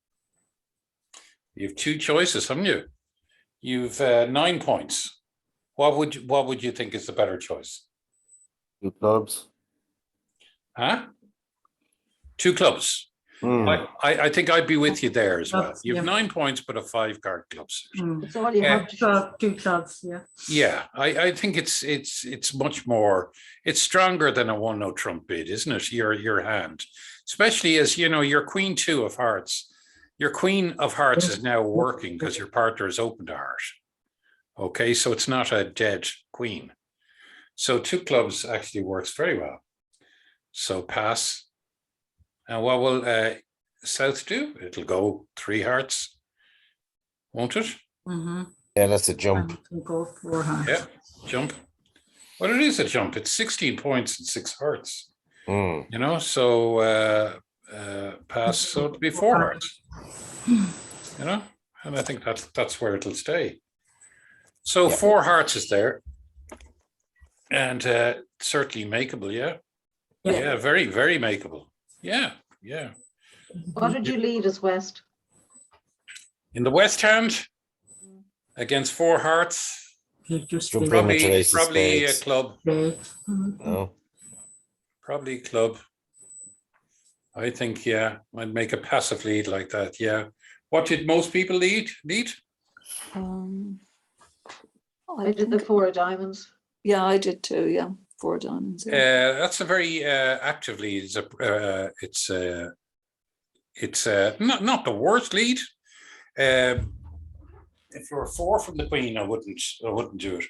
You have 2 choices, haven't you? You've 9 points. What would you think is the better choice? 2 clubs. Huh? 2 clubs. I think I'd be with you there as well. You have 9 points, but a 5-card club suit. It's all you have to show. 2 clubs, yeah. Yeah, I think it's much more. It's stronger than a 1-no trump bid, isn't it? Your hand, especially as you know, your Queen 2 of hearts Your queen of hearts is now working because your partner is opened a heart. Okay, so it's not a dead queen. So 2 clubs actually works very well. So pass. And what will South do? It'll go 3 hearts, won't it? Mm-hmm. Yeah, that's a jump. And can go 4 hearts. Yeah, jump. Well, it is a jump. It's 16 points and 6 hearts. Mm. You know, so pass. So it'll be 4 hearts. You know, and I think that's where it'll stay. So Yeah. 4 hearts is there, and certainly makeable. Yeah, Yeah. yeah, very, very makeable. Yeah, yeah. What did you lead as West? In the West Hand against 4 hearts, You just Jump be in with your probably ace of a spades. club, straight. Mhm. No. probably club. I think, yeah, I'd make a passive lead like that. Yeah. What did most people lead? I did the 4 of diamonds. Yeah, I did too. Yeah, 4 diamonds. Yeah. That's a very active lead. It's not the worst lead. If you were 4 from the queen, I wouldn't do it.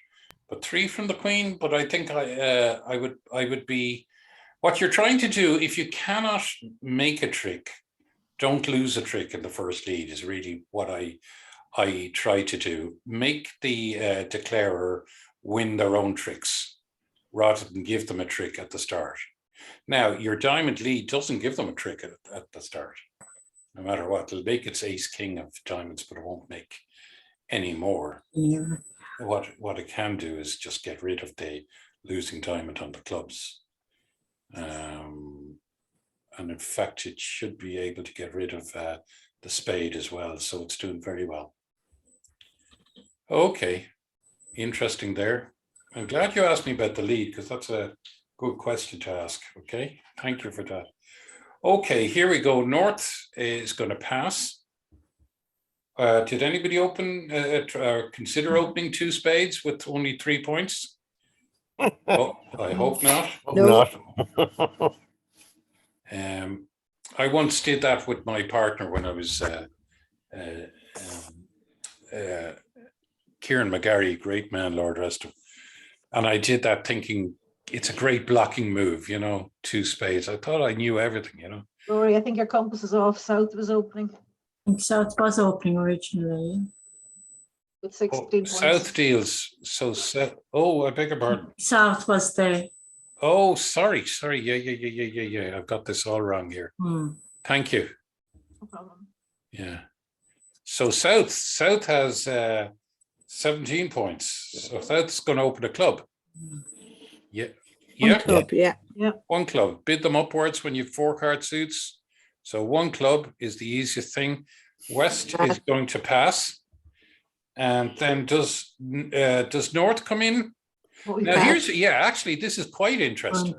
But 3 from the queen. But I think I would be. What you're trying to do, if you cannot make a trick, don't lose a trick in the first lead. Is really what I try to do. Make the declarer win their own tricks, rather than give them a trick at the start. Now, your diamond lead doesn't give them a trick at the start, no matter what. It'll make its ace king of diamonds, but it won't make any more. Yeah. What it can do is just get rid of the losing diamond on the clubs. And in fact, it should be able to get rid of the spade as well. So it's doing very well. Okay, interesting there. I'm glad you asked me about the lead, because that's a good question to ask. Okay, thank you for that. Okay, here we go. North is going to pass. Did anybody open consider opening 2 spades with only 3 points? Oh, I hope not. Not. I once did that with my partner when I was Kieran McGarry, great man, Lord rest him. And I did that thinking it's a great blocking move, you know, 2 spades. I thought I knew everything, you know. Rory, I think your compass is off. South was opening I think South was opening originally. with 16 points. South deals. So, oh, I beg your pardon. South was there. Oh, sorry. Yeah. I've got this all wrong here. Thank you. No problem. Yeah. So South has 17 points. So South's going to open a club. Yeah. Yeah. Club, yeah. One club. Bid them upwards when you have 4 card suits. So 1 club is the easiest thing. West is going to pass. And then does North come in? Now actually, this is quite interesting.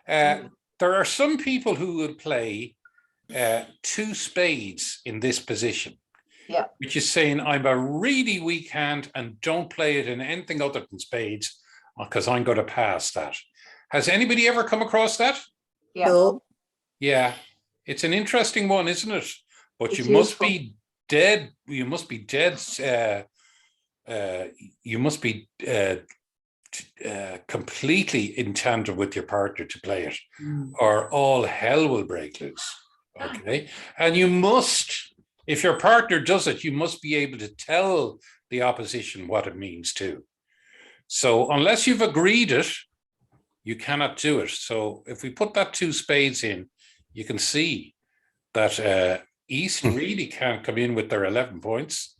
There are some people who will play 2 spades in this position. Yeah. Which is saying I'm a really weak hand and don't play it in anything other than spades because I'm going to pass that. Has anybody ever come across that? Yeah. No. Yeah. It's an interesting one, isn't it? But It's you must useful. be dead. You must be dead. You must be completely in tandem with your partner to play it, or all hell will break loose. Okay. And you must, if your partner does it, you must be able to tell the opposition what it means too. So unless you've agreed it, you cannot do it. So if we put that 2 spades in, you can see that East really can't come in with their 11 points,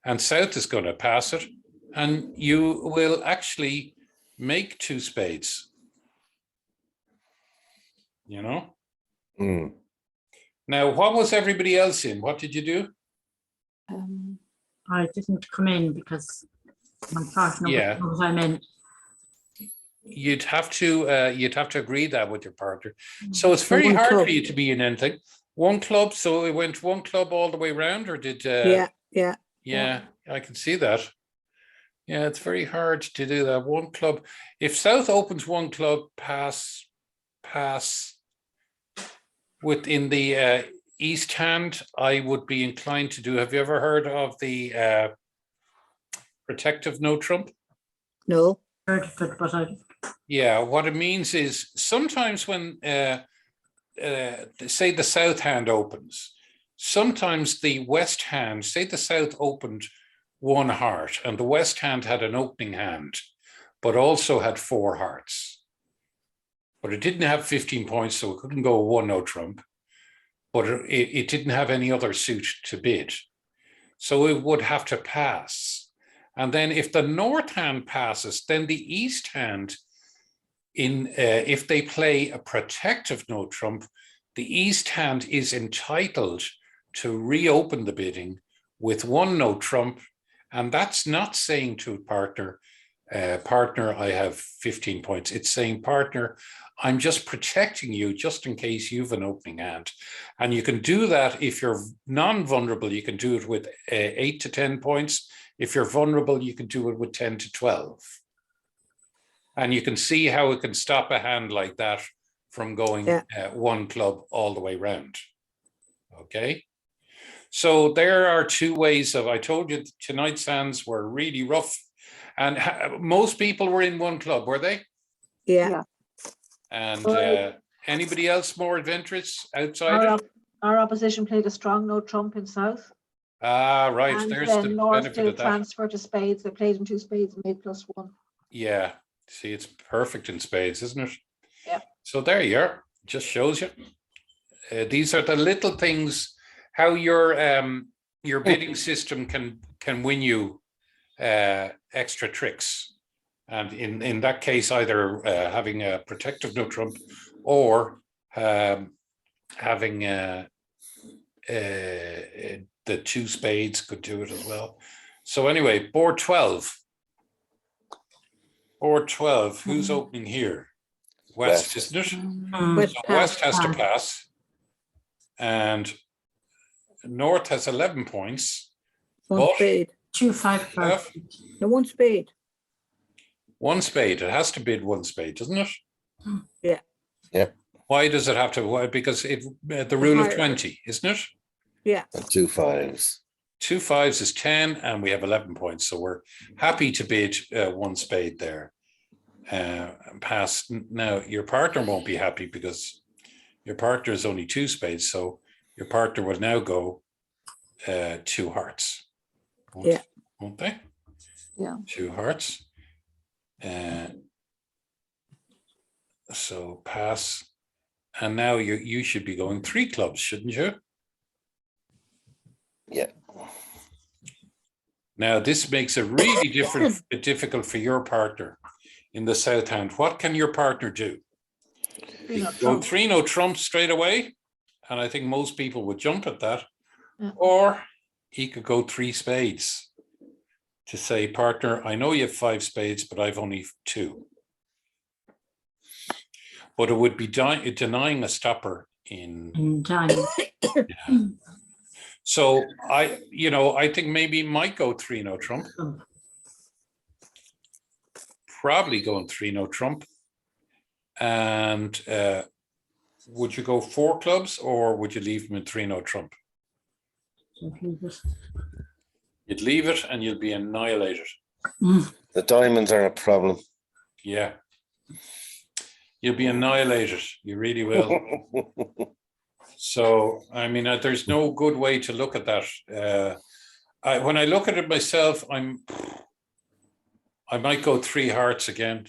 and South is going to pass it, and you will actually make 2 spades. You know? Mm. Now, what was everybody else in? What did you do? I didn't come in because my partner Yeah. was what I meant. You'd have to agree that with your partner. So it's very One hard club. for you to be in anything. 1 club, so it went 1 club all the way around, or did Yeah. Yeah, I can see that. Yeah, it's very hard to do that. 1 club. If South opens 1 club, pass within the East hand, I would be inclined to do. Have you ever heard of the protective no trump? No. Heard of it, but I, Yeah, what it means is sometimes when say the south hand opens, sometimes the west hand, say the south opened one heart and the west hand had an opening hand, but also had 4 hearts. But it didn't have 15 points, so it couldn't go 1 no trump, but it didn't have any other suit to bid. So it would have to pass. And then if the north hand passes, then the east hand, if they play a protective no trump, the east hand is entitled to reopen the bidding with 1 no trump. And that's not saying to partner, partner, I have 15 points. It's saying, partner, I'm just protecting you just in case you've an opening hand. And you can do that if you're non-vulnerable, you can do it with 8 to 10 points. If you're vulnerable, you can do it with 10 to 12. And you can see how it can stop a hand like that from going 1 club all the way round. Okay. So there are 2 ways of, I told you tonight's hands were really rough. And most people were in 1 club, were they? yeah. And anybody else more adventurous outside? Our opposition played a strong no trump in south. Ah, right. And There's then the North benefit did a of that. transfer to spades. They played in 2 spades and made +1. Yeah. See, it's perfect in spades, isn't it? Yeah. So there you are. Just shows you. These are the little things, how your bidding system can win you extra tricks. And in that case, either having a protective no trump or having the 2 spades could do it as well. So anyway, board 12. Board 12, who's opening here? West, isn't it? So West has to pass. And North has 11 points. 1 spade. 2, 5, 5. No, 1 spade. 1 spade. It has to bid 1 spade, doesn't it? Yeah. Yeah. Why does it have to? Why? Because the rule of 20, isn't it? Yeah. And 2 5s. 2 5s is 10, and we have 11 points. So we're happy to bid 1 spade there. Pass. Now, your partner won't be happy because your partner is only 2 spades. So your partner will now go 2 hearts. Won't they? Yeah. 2 hearts. So pass. And now you should be going 3 clubs, shouldn't you? Yeah. Now this makes it really difficult for your partner in the south hand. What can your partner do? Go 3 no trump straight away, and I think most people would jump at that. Yeah. Or he could go 3 spades to say, partner, I know you have 5 spades, but I've only 2. But it would be denying a stopper in Time. yeah. So I think maybe might go 3 no trump. Probably going 3 no trump. And would you go 4 clubs or would you leave him in 3 no trump? You'd leave it and you'll be annihilated. The diamonds are a problem. Yeah. You'll be annihilated. You really will. So, I mean, there's no good way to look at that. When I look at it myself, I might go 3 hearts again.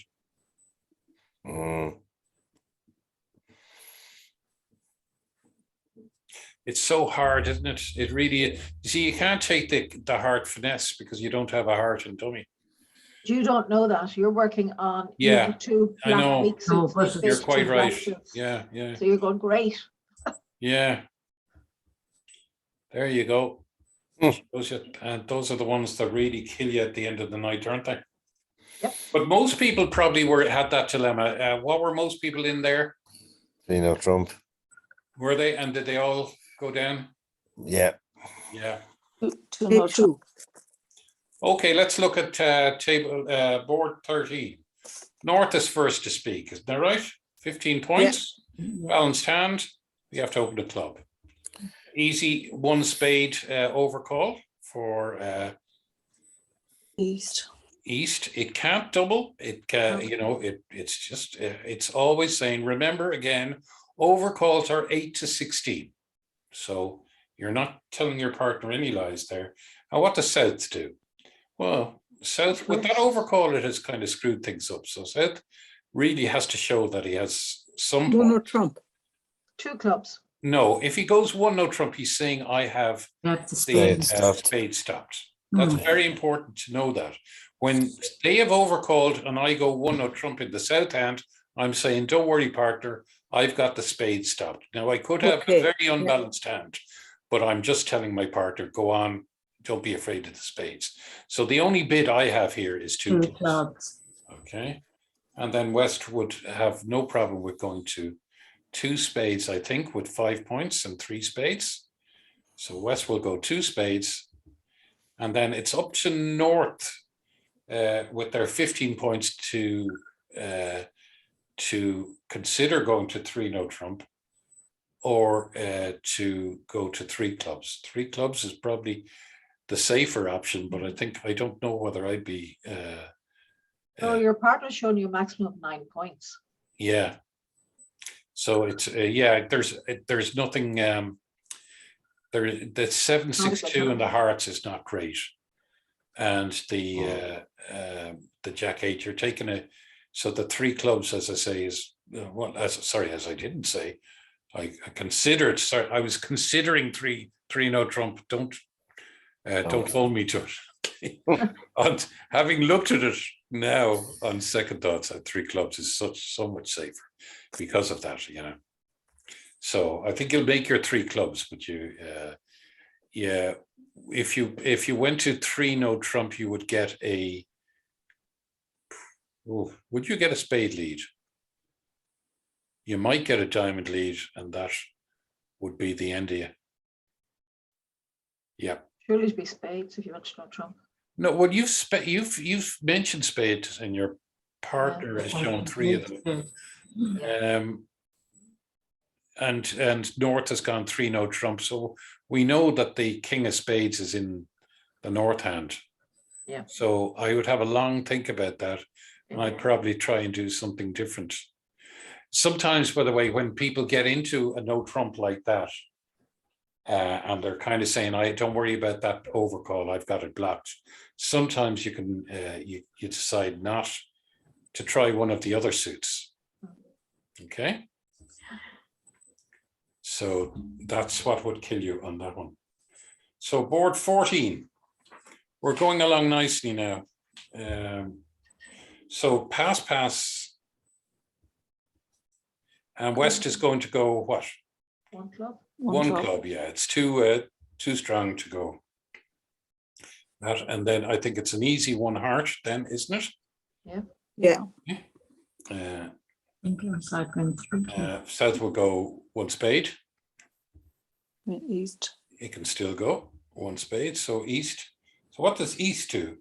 It's so hard, isn't it? It really, you see, you can't take the heart finesse because you don't have a heart and dummy. You don't know that. You're working on Yeah, 2 I know. black weak suits. No, they but You're fit quite 2 black right. suits. Yeah, yeah, So you're going great. yeah. There you go. And those are the ones that really kill you at the end of the night, aren't they? Yep. But most people probably had that dilemma. What were most people in there? 3 no trump. Were they? And did they all go down? Yeah. Yeah. 2 no trump. Okay, let's look at board 13. North is first to speak, isn't that right? 15 points, balanced hand. You have to open the club. Easy one spade overcall for East. East. It can't double. It can, it's just it's always saying, remember again, overcalls are 8 to 16. So you're not telling your partner any lies there. And what does South do? Well, South with that overcall, it has kind of screwed things up. So South really has to show that he has some One no point. trump. 2 clubs. No, if he goes one no trump, he's saying I have That's the the spade. stopped. spade stopped. That's very important to know that. When they have overcalled and I go one no trump in the South hand, I'm saying, don't worry, partner, I've got the spade stopped. Now I could have Okay, a very unbalanced hand, but I'm just telling my partner, go on, don't be afraid of the spades. So the only bid I have here is 2 Two clubs. clubs. Okay. And then West would have no problem with going to 2 spades, I think, with 5 points and 3 spades. So West will go 2 spades. And then it's up to North with their 15 points to consider going to 3 no trump or to go to 3 clubs. 3 clubs is probably the safer option, but I don't know whether I'd be. So your partner's showing you a maximum of 9 points. Yeah. So it's there's nothing. The 7-6-2 in the hearts is not great, and the Jack 8, you're taking a. So the 3 clubs, as I say, is as I didn't say, I considered. Sorry, I was considering 3 no trump. Don't hold me to it. And having looked at it now on second thoughts, 3 clubs is so much safer because of that, So I think you'll make your 3 clubs, but if you went to 3 no trump, you would get a. Would you get a spade lead? You might get a diamond lead, and that would be the end of you. Yeah. Surely it'd be spades if you went to no trump. No, well, you've mentioned spades, and your partner has shown 3 of them. And North has gone 3 no trump, so we know that the king of spades is in the North hand. Yeah. So I would have a long think about that, and I'd probably try and do something different. Sometimes, by the way, when people get into a no trump like that, and they're kind of saying, "I don't worry about that overcall, I've got it blocked." Sometimes you can you decide not to try one of the other suits. Okay. So that's what would kill you on that one. So board 14, we're going along nicely now. So pass, and West is going to go what? 1 club. One club, yeah. It's too strong to go. That, and then I think it's an easy 1 heart, then, isn't it? Yeah. South will go 1 spade. East. It can still go 1 spade. So East. So what does East do?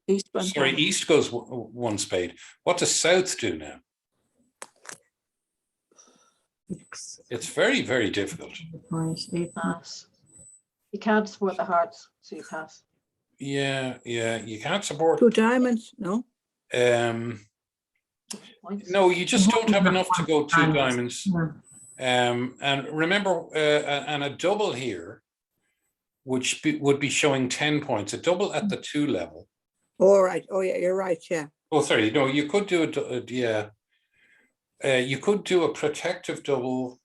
East went Sorry, down. East goes 1 spade. What does South do now? It's very, very difficult. Pass. You can't support the hearts, so you pass. Yeah, you can't support. 2 diamonds, no? Points. No, you just don't have enough to go 2 diamonds. And remember, and a double here, which would be showing 10 points. A double at the 2 level. All right. Oh, yeah, you're right. Yeah. Oh, sorry. No, you could do it. Yeah. You could do a protective double,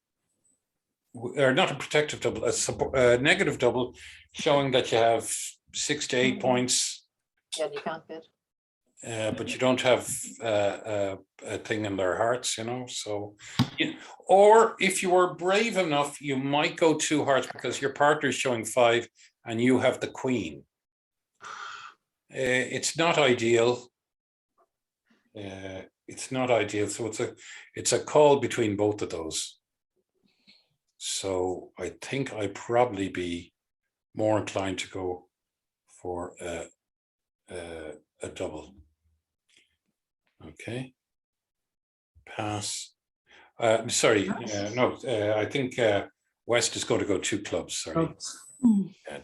or not a protective double, a negative double, showing that you have 6 to 8 points. Yeah, you can't bid. But you don't have a thing in their hearts, So, or if you were brave enough, you might go 2 hearts because your partner is showing 5 and you have the queen. It's not ideal. It's not ideal. So it's a call between both of those. So I think I'd probably be more inclined to go for a double. Okay. Pass. Sorry, Yes. no, I think West is going to go 2 clubs, sorry. Clubs.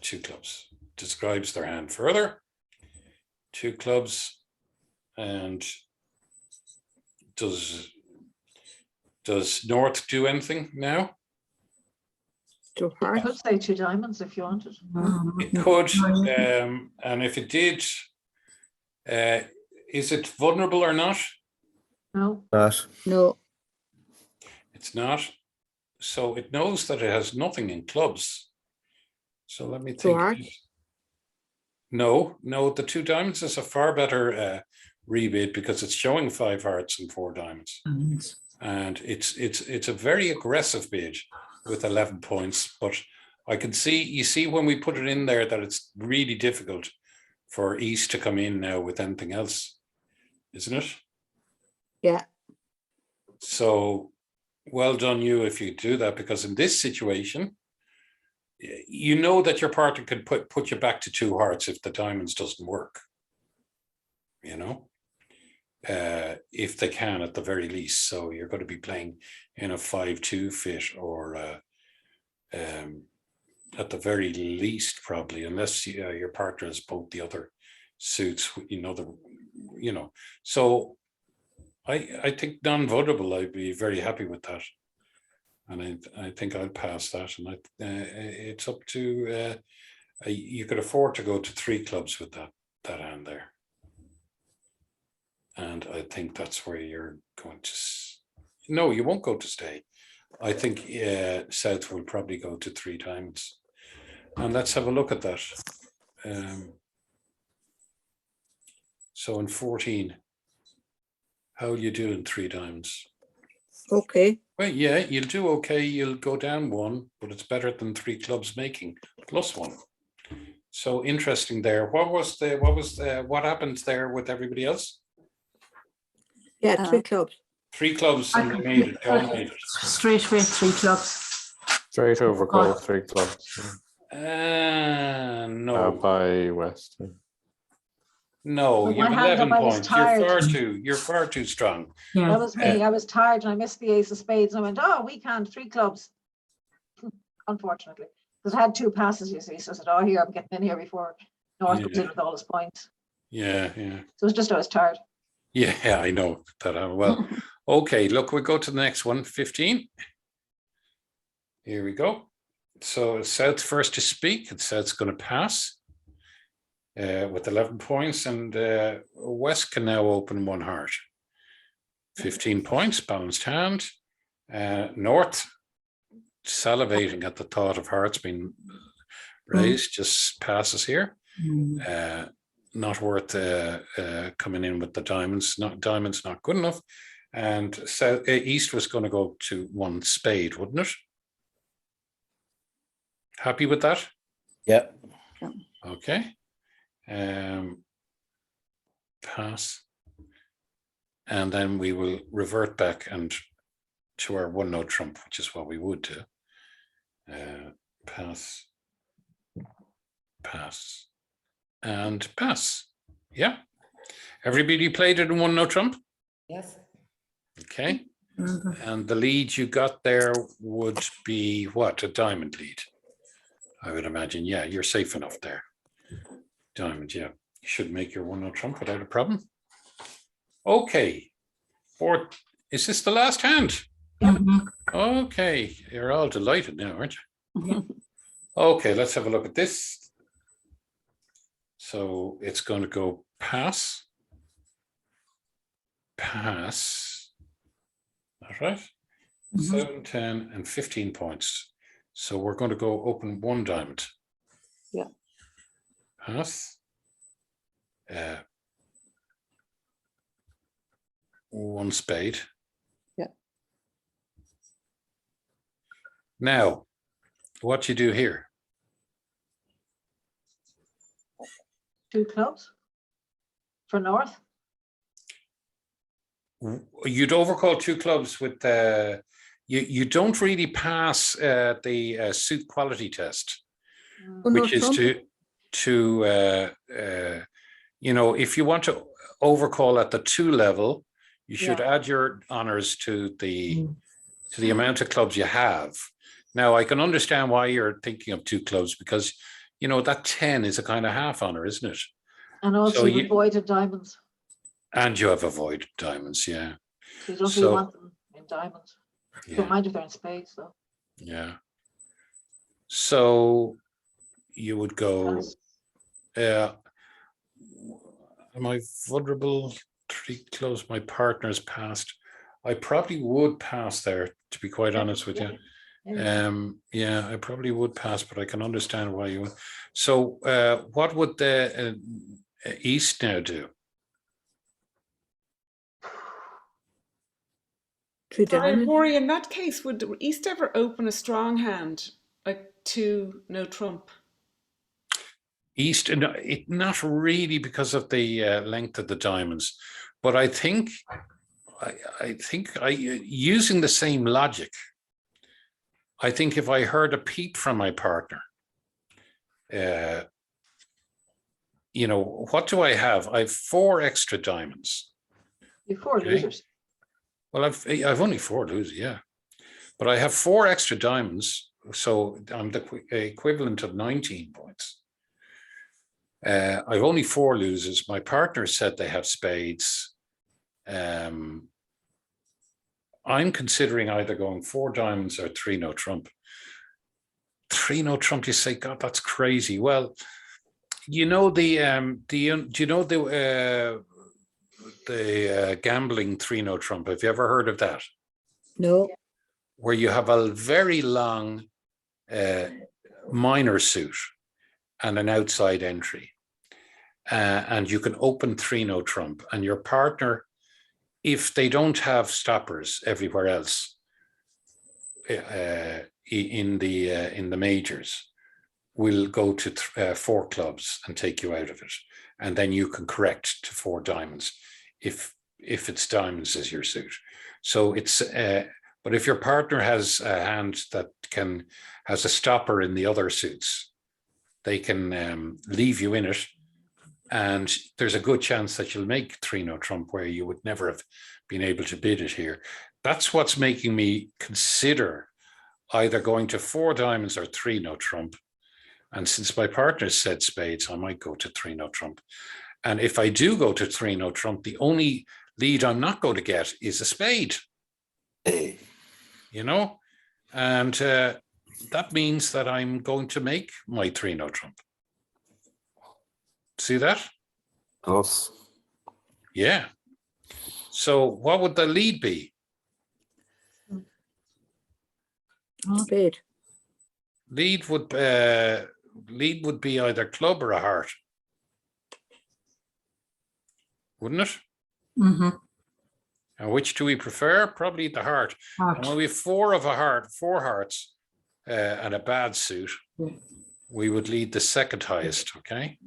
2 clubs. Describes their hand further. 2 clubs. And does North do anything now? Too I hard. could say 2 diamonds if you wanted. It could, and if it did, is it vulnerable or not? No, Not. No. It's not. So it knows that it has nothing in clubs. So let me Too think. hard. No, the 2 diamonds is a far better rebid because it's showing 5 hearts and 4 diamonds. And it's a very aggressive bid with 11 points. But I can see, you see when we put it in there that it's really difficult for East to come in now with anything else, isn't it? Yeah. So well done you if you do that, because in this situation, you know that your partner could put you back to 2 hearts if the diamonds doesn't work, you know, if they can at the very least. So you're going to be playing in a 5-2 fit, or at the very least probably, unless your partner has both the other suits, so I think non-vulnerable, I'd be very happy with that. And I think I'll pass that. And it's up to, you could afford to go to 3 clubs with that hand there. And I think that's where you're going to, no, you won't go to stay. I think South will probably go to 3 diamonds. And let's have a look at that. So in 14, how will you do in 3 diamonds? Okay. Well, yeah, you'll do okay. You'll go down 1, but it's better than 3 clubs making +1. So interesting there. What happened there with everybody else? Yeah, 3 clubs. 3 clubs and they made it, all made it. Straight away, 3 clubs. Straight over call 3 clubs. No, By West. no, With you have my hand 11 up, I was points. tired. You're far too strong. Yeah. that was me. I was tired and I missed the ace of spades. And I went, oh, we can't, 3 clubs. Unfortunately, because I had 2 passes, you see. So I said, oh, here, I'm getting in here before North comes in with all his points. Yeah. So it's just I was tired. Yeah, I know that. Well, okay, look, we go to the next one, 15. Here we go. So South first to speak, and South's going to pass with 11 points, and West can now open 1 heart. 15 points, balanced hand. North salivating at the thought of hearts being raised, just passes here. Not worth coming in with the diamonds. Diamonds not good enough. And so East was going to go to 1 spade, wouldn't it? Happy with that? Yeah. Okay. Pass. And then we will revert back and to our 1-note trump, which is what we would do. Pass. Pass. And pass. Yeah. Everybody played it in 1-note trump? Yes. Okay. And the lead you got there would be what? A diamond lead, I would imagine. Yeah, you're safe enough there. Diamond, yeah. You should make your 1-note trump without a problem. Okay. Is this the last hand? Okay. You're all delighted now, aren't you? Okay, let's have a look at this. So it's going to go pass. Pass. That's right. 7, 10, and 15 points. So we're going to go open 1 diamond. Yeah. Pass. 1 spade. Yeah. Now, what you do here? 2 clubs for North. You'd overcall 2 clubs with you don't really pass the suit quality test, which is to if you want to overcall at the 2 level, you should add your honors to the to the amount of clubs you have. Now, I can understand why you're thinking of 2 clubs, because, you know, that 10 is a kind of half honor, isn't it? And also So you avoided diamonds. And you have avoided diamonds, yeah. So you don't So- really want them in diamonds. You don't Yeah, mind if they're in spades, though. yeah. So you would go, Pass. am I vulnerable? 3 clubs, my partner's passed. I probably would pass there, to be quite honest with you. Yeah. Yeah, I probably would pass, but I can understand why you would. So what would the East now do? Two Sorry, diamonds. Rory, in that case, would the East ever open a strong hand, like 2 no trump? East, and not really because of the length of the diamonds, but I think using the same logic, I think if I heard a peep from my partner, you know, what do I have? I have 4 extra diamonds. You're 4 Okay. losers. Well, I've only 4 losers, yeah, but I have 4 extra diamonds, so I'm the equivalent of 19 points. I've only 4 losers. My partner said they have spades. I'm considering either going 4 diamonds or 3 no trump. 3 no trump, you say, God, that's crazy. Well, you know do you know the gambling 3 no trump? Have you ever heard of that? No. Where you have a very long minor suit and an outside entry, and you can open 3 no trump, and your partner, if they don't have stoppers everywhere else in the majors, will go to 4 clubs and take you out of it, and then you can correct to 4 diamonds if it's diamonds as your suit. So it's but if your partner has a hand that has a stopper in the other suits, they can leave you in it, and there's a good chance that you'll make 3 no trump where you would never have been able to bid it here. That's what's making me consider either going to 4 diamonds or 3 no trump. And since my partner said spades, I might go to 3 no trump. And if I do go to 3 no trump, the only lead I'm not going to get is a spade, Hey. you know? And that means that I'm going to make my 3 no trump. See that? Plus. Yeah. So what would the lead be? Spade. Lead would be either club or a heart, wouldn't it? Mm-hmm. And which do we prefer? Probably the heart. And when we have 4 of a heart, 4 hearts, and a bad suit, Yeah. we would lead the second highest. Okay.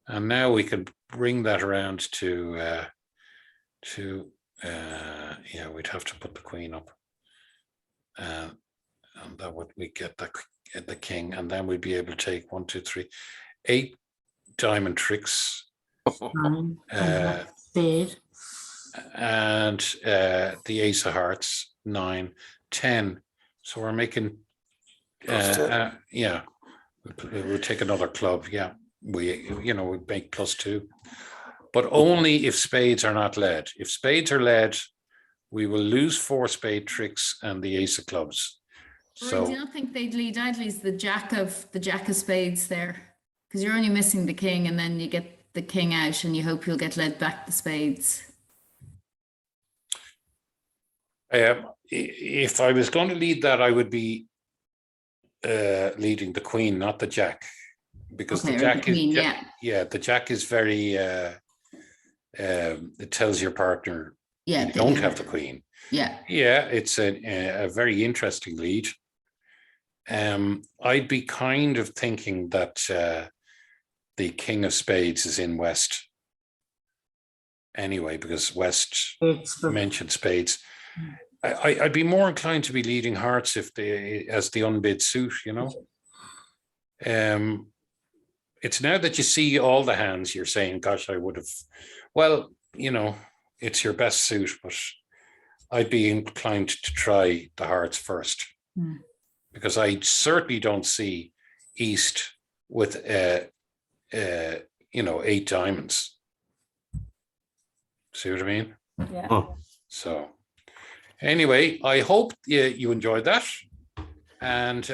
And now we can bring that around to yeah, we'd have to put the queen up, and that would we get the king, and then we'd be able to take 1, 2, 3, 8 diamond tricks, 9. Spade. and the ace of hearts, 9, 10. So we're making yeah, we'll take another club. Yeah, we make +2, but only if spades are not led. If spades are led, we will lose 4 spade tricks and the ace of clubs. Rory, So do you not think they'd lead? I'd leave the jack of spades there, because you're only missing the king, and then you get the king out, and you hope you'll get led back the spades. if I was going to lead that, I would be leading the queen, not the jack, because Okay, the or jack the queen, is yeah. the jack is very it tells your partner Yeah, you don't have the queen. Yeah. Yeah, it's a very interesting lead. I'd be kind of thinking that the king of spades is in West anyway, because West mentioned spades. I'd be more inclined to be leading hearts if as the unbid suit, you know. It's now that you see all the hands, you're saying, gosh, I would have, well, you know, it's your best suit, but I'd be inclined to try the hearts first. Because I certainly don't see East with, 8 diamonds. See what I mean? Yeah. Oh. So anyway, I hope you enjoyed that. And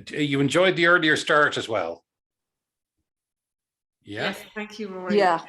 you enjoyed the earlier start as well. Yeah. Yes, thank you, Rory. Yeah,